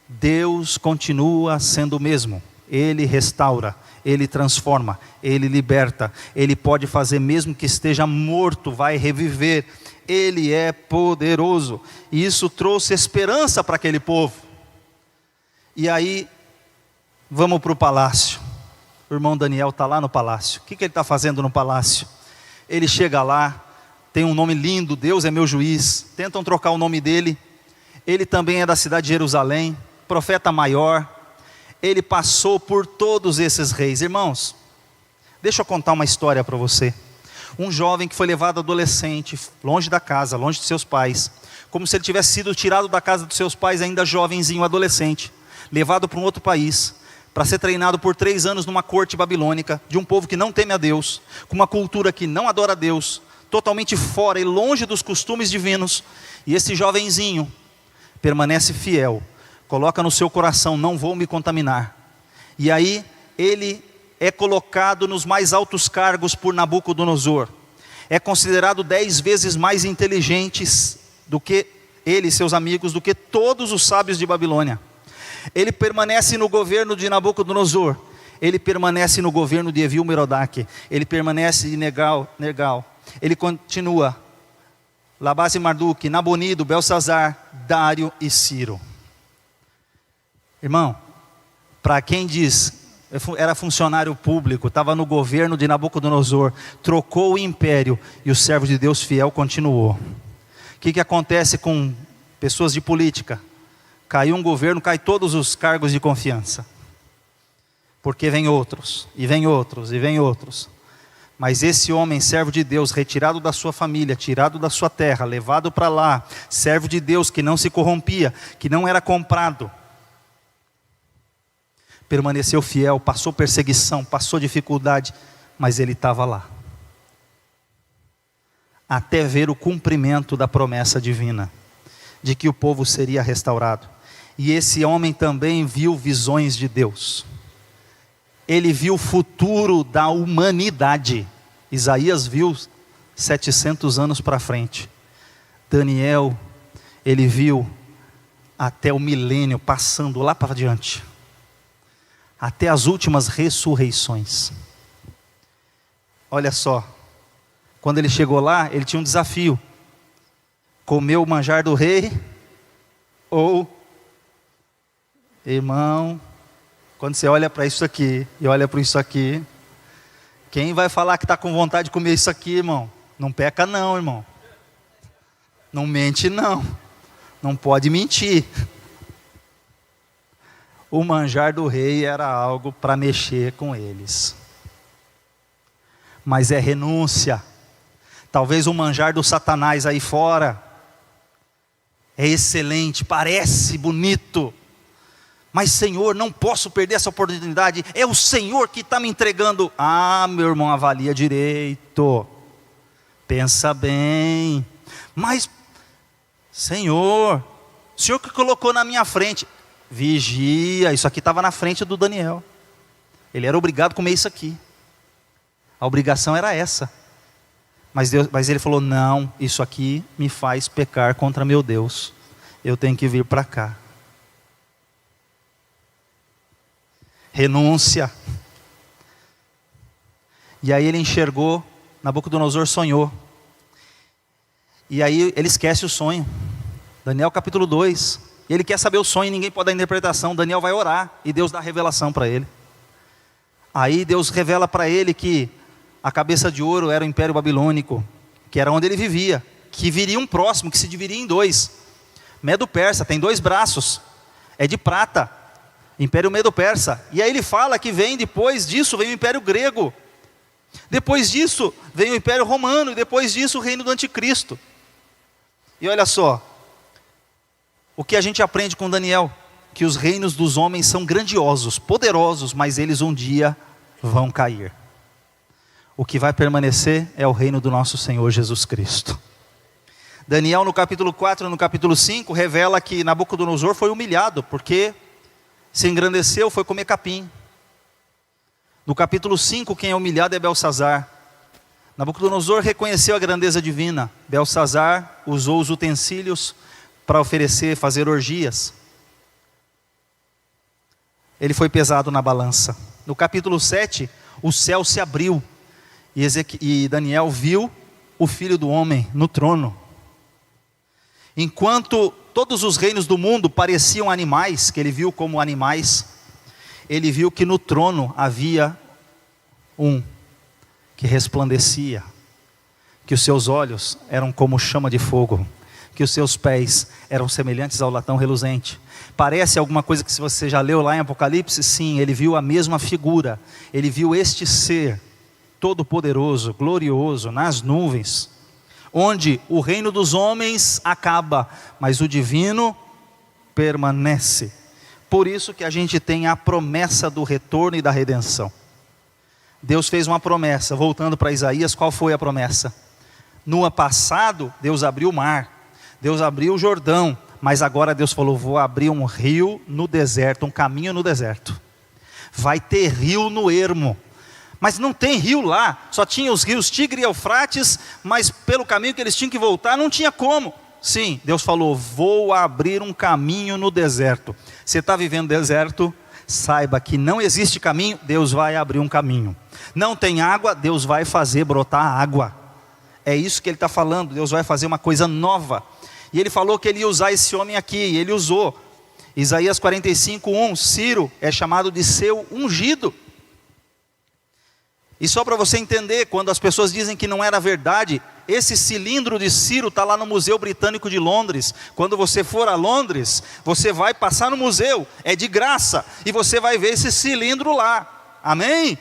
Deus continua sendo o mesmo. Ele restaura, Ele transforma, Ele liberta, Ele pode fazer mesmo que esteja morto, vai reviver. Ele é poderoso. E isso trouxe esperança para aquele povo. E aí, vamos para o palácio. O irmão Daniel está lá no palácio. O que ele está fazendo no palácio? Ele chega lá, tem um nome lindo, Deus é meu juiz. Tentam trocar o nome dele. Ele também é da cidade de Jerusalém, profeta maior. Ele passou por todos esses reis. Irmãos, deixa eu contar uma história para você. Um jovem que foi levado adolescente, longe da casa, longe de seus pais, como se ele tivesse sido tirado da casa dos seus pais, ainda jovenzinho, adolescente, levado para um outro país, para ser treinado por 3 anos numa corte babilônica, de um povo que não teme a Deus, com uma cultura que não adora a Deus, totalmente fora e longe dos costumes divinos. E esse jovenzinho permanece fiel, coloca no seu coração, não vou me contaminar. E aí ele é colocado nos mais altos cargos por Nabucodonosor. É considerado 10 vezes mais inteligentes do que ele e seus amigos, do que todos os sábios de Babilônia. Ele permanece no governo de Nabucodonosor. Ele permanece no governo de Evil-Merodach. Ele permanece em Nergal. Ele continua. Labás e Marduk, Nabonido, Belsazar, Dário e Ciro. Irmão, para quem diz, era funcionário público, estava no governo de Nabucodonosor, trocou o império e o servo de Deus fiel continuou. O que acontece com pessoas de política? Caiu um governo, cai todos os cargos de confiança. Porque vem outros, e vem outros, e vem outros. Mas esse homem, servo de Deus, retirado da sua família, tirado da sua terra, levado para lá, servo de Deus que não se corrompia, que não era comprado, permaneceu fiel, passou perseguição, passou dificuldade, mas ele estava lá. Até ver o cumprimento da promessa divina, de que o povo seria restaurado. E esse homem também viu visões de Deus. Ele viu o futuro da humanidade. Isaías viu 700 anos para frente. Daniel, ele viu até o milênio passando lá para diante. Até as últimas ressurreições. Olha só, quando ele chegou lá, ele tinha um desafio: comer o manjar do rei, ou, irmão, quando você olha para isso aqui, e olha para isso aqui, quem vai falar que está com vontade de comer isso aqui, irmão? Não peca não, irmão. Não mente não, não pode mentir. O manjar do rei era algo para mexer com eles. Mas é renúncia. Talvez o manjar do Satanás aí fora é excelente, parece bonito. Mas Senhor, não posso perder essa oportunidade. É o Senhor que está me entregando. Ah, meu irmão, avalia direito. Pensa bem. Mas, Senhor, o Senhor que colocou na minha frente. Vigia, isso aqui estava na frente do Daniel. Ele era obrigado a comer isso aqui. A obrigação era essa. Mas ele falou, não, isso aqui me faz pecar contra meu Deus. Eu tenho que vir para cá. Renúncia. E aí ele enxergou, Nabucodonosor sonhou. E aí ele esquece o sonho. Daniel capítulo 2. E ele quer saber o sonho e ninguém pode dar interpretação. Daniel vai orar e Deus dá a revelação para ele. Aí Deus revela para ele que a cabeça de ouro era o Império Babilônico, que era onde ele vivia, que viria um próximo, que se dividiria em dois. Medo-Persa, tem 2 braços, é de prata, Império Medo-Persa. E aí ele fala que depois disso vem o Império Grego. Depois disso vem o Império Romano, e depois disso o reino do Anticristo. E olha só, o que a gente aprende com Daniel, que os reinos dos homens são grandiosos, poderosos, mas eles um dia vão cair. O que vai permanecer é o reino do nosso Senhor Jesus Cristo. Daniel no capítulo 4, no capítulo 5, revela que Nabucodonosor foi humilhado, porque se engrandeceu, foi comer capim. No capítulo 5, quem é humilhado é Belsazar. Nabucodonosor reconheceu a grandeza divina. Belsazar usou os utensílios para oferecer, fazer orgias. Ele foi pesado na balança. No capítulo 7, o céu se abriu. E Daniel viu o Filho do Homem no trono. Enquanto todos os reinos do mundo pareciam animais, que ele viu como animais, ele viu que no trono havia um que resplandecia, que os seus olhos eram como chama de fogo, que os seus pés eram semelhantes ao latão reluzente. Parece alguma coisa que se você já leu lá em Apocalipse? Sim, ele viu a mesma figura, ele viu este ser todo-poderoso, glorioso, nas nuvens, onde o reino dos homens acaba, mas o divino permanece. Por isso que a gente tem a promessa do retorno e da redenção. Deus fez uma promessa, voltando para Isaías, qual foi a promessa? No ano passado, Deus abriu o mar, Deus abriu o Jordão, mas agora Deus falou, vou abrir um rio no deserto, um caminho no deserto. Vai ter rio no ermo. Mas não tem rio lá, só tinha os rios Tigre e Eufrates, mas pelo caminho que eles tinham que voltar, não tinha como. Sim, Deus falou, vou abrir um caminho no deserto. Você está vivendo deserto, saiba que não existe caminho, Deus vai abrir um caminho. Não tem água, Deus vai fazer brotar água. É isso que ele está falando, Deus vai fazer uma coisa nova. E ele falou que ele ia usar esse homem aqui, e ele usou. Isaías 45:1, Ciro é chamado de seu ungido. E só para você entender, quando as pessoas dizem que não era verdade, esse cilindro de Ciro está lá no Museu Britânico de Londres. Quando você for a Londres, você vai passar no museu, é de graça, e você vai ver esse cilindro lá, amém?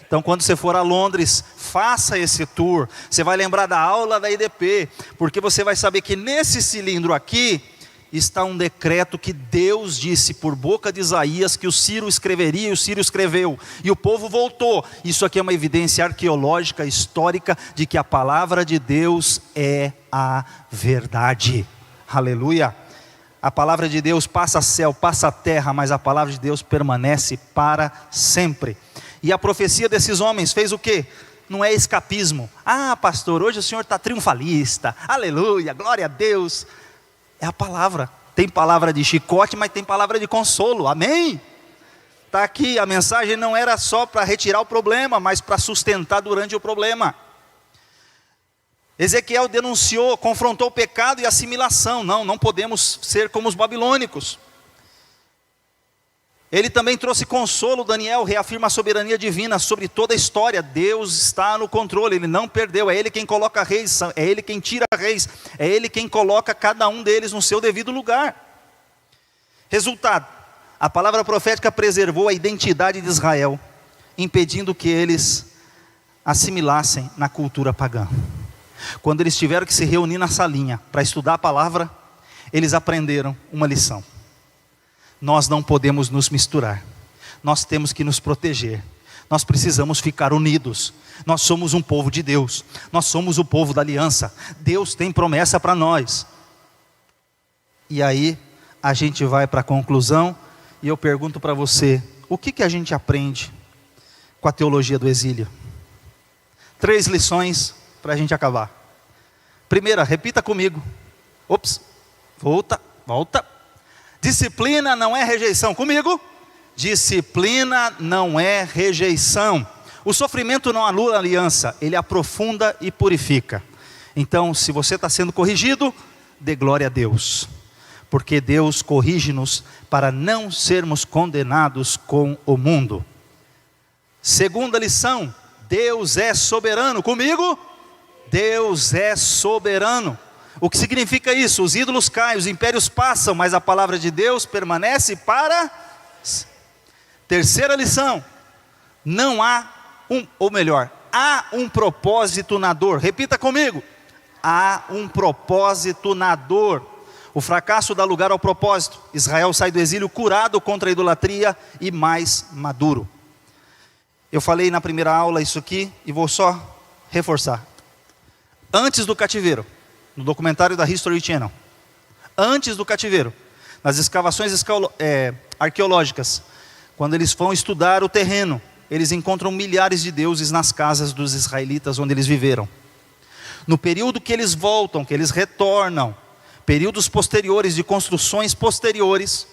Então quando você for a Londres, faça esse tour, você vai lembrar da aula da IDP, porque você vai saber que nesse cilindro aqui, está um decreto que Deus disse por boca de Isaías que o Ciro escreveria, e o Ciro escreveu, e o povo voltou. Isso aqui é uma evidência arqueológica, histórica, de que a palavra de Deus é a verdade. Aleluia! A palavra de Deus passa céu, passa terra, mas a palavra de Deus permanece para sempre. E a profecia desses homens fez o quê? Não é escapismo. Ah, pastor, hoje o senhor está triunfalista, aleluia, glória a Deus. É a palavra, tem palavra de chicote, mas tem palavra de consolo, amém? Está aqui, a mensagem não era só para retirar o problema, mas para sustentar durante o problema. Ezequiel denunciou, confrontou o pecado e a assimilação. Não podemos ser como os babilônicos. Ele também trouxe consolo. Daniel reafirma a soberania divina sobre toda a história. Deus está no controle, Ele não perdeu. É Ele quem coloca reis, é Ele quem tira reis, é Ele quem coloca cada um deles no seu devido lugar. Resultado, a palavra profética preservou a identidade de Israel, impedindo que eles assimilassem na cultura pagã. Quando eles tiveram que se reunir na salinha para estudar a palavra, eles aprenderam uma lição. Nós não podemos nos misturar, nós temos que nos proteger, nós precisamos ficar unidos. Nós somos um povo de Deus, nós somos o povo da aliança, Deus tem promessa para nós. E aí a gente vai para a conclusão, e eu pergunto para você, o que a gente aprende com a teologia do exílio? 3 lições para a gente acabar. Primeira, repita comigo. Volta. Disciplina não é rejeição. Comigo. Disciplina não é rejeição. O sofrimento não anula a aliança, ele aprofunda e purifica. Então, se você está sendo corrigido, dê glória a Deus, porque Deus corrige-nos para não sermos condenados com o mundo. Segunda lição, Deus é soberano. Comigo? Deus é soberano. O que significa isso? Os ídolos caem, os impérios passam, mas a palavra de Deus permanece para... Terceira lição, não há há um propósito na dor. Repita comigo, há um propósito na dor. O fracasso dá lugar ao propósito. Israel sai do exílio curado contra a idolatria e mais maduro. Eu falei na primeira aula isso aqui e vou só reforçar. Antes do cativeiro, no documentário da History Channel, antes do cativeiro, nas escavações arqueológicas, quando eles vão estudar o terreno, eles encontram milhares de deuses nas casas dos israelitas onde eles viveram. No período que eles voltam, que eles retornam, períodos posteriores de construções posteriores,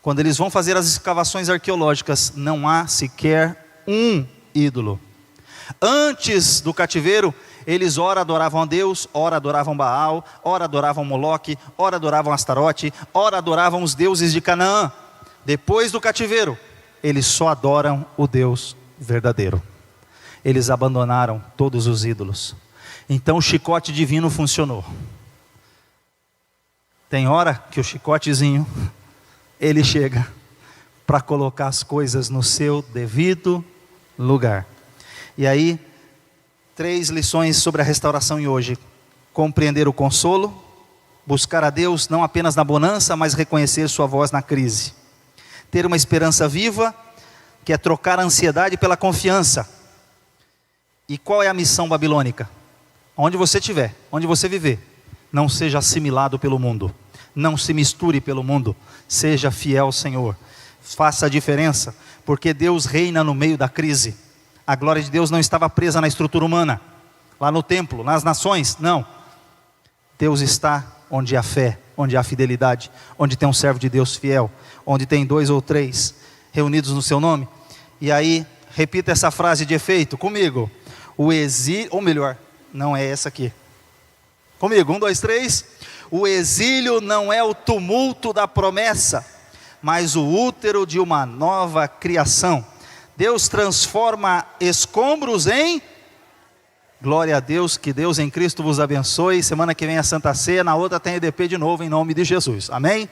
quando eles vão fazer as escavações arqueológicas, não há sequer um ídolo. Antes do cativeiro, eles ora adoravam a Deus, ora adoravam Baal, ora adoravam Moloque, ora adoravam Astarote, ora adoravam os deuses de Canaã. Depois do cativeiro, eles só adoram o Deus verdadeiro. Eles abandonaram todos os ídolos. Então o chicote divino funcionou. Tem hora que o chicotezinho, ele chega para colocar as coisas no seu devido lugar. E aí, 3 lições sobre a restauração em hoje. Compreender o consolo, buscar a Deus não apenas na bonança, mas reconhecer sua voz na crise. Ter uma esperança viva, que é trocar a ansiedade pela confiança. E qual é a missão babilônica? Onde você estiver, onde você viver, não seja assimilado pelo mundo, não se misture pelo mundo, seja fiel ao Senhor, faça a diferença, porque Deus reina no meio da crise. A glória de Deus não estava presa na estrutura humana, lá no templo, nas nações, não. Deus está onde há fé, onde há fidelidade, onde tem um servo de Deus fiel, onde tem 2 ou 3 reunidos no seu nome. E aí, repita essa frase de efeito comigo. O exílio, ou melhor, não é essa aqui. Comigo, 1, 2, 3. O exílio não é o tumulto da promessa, mas o útero de uma nova criação. Deus transforma escombros em... Glória a Deus, que Deus em Cristo vos abençoe. Semana que vem é Santa Ceia, na outra tem EDP de novo, em nome de Jesus. Amém?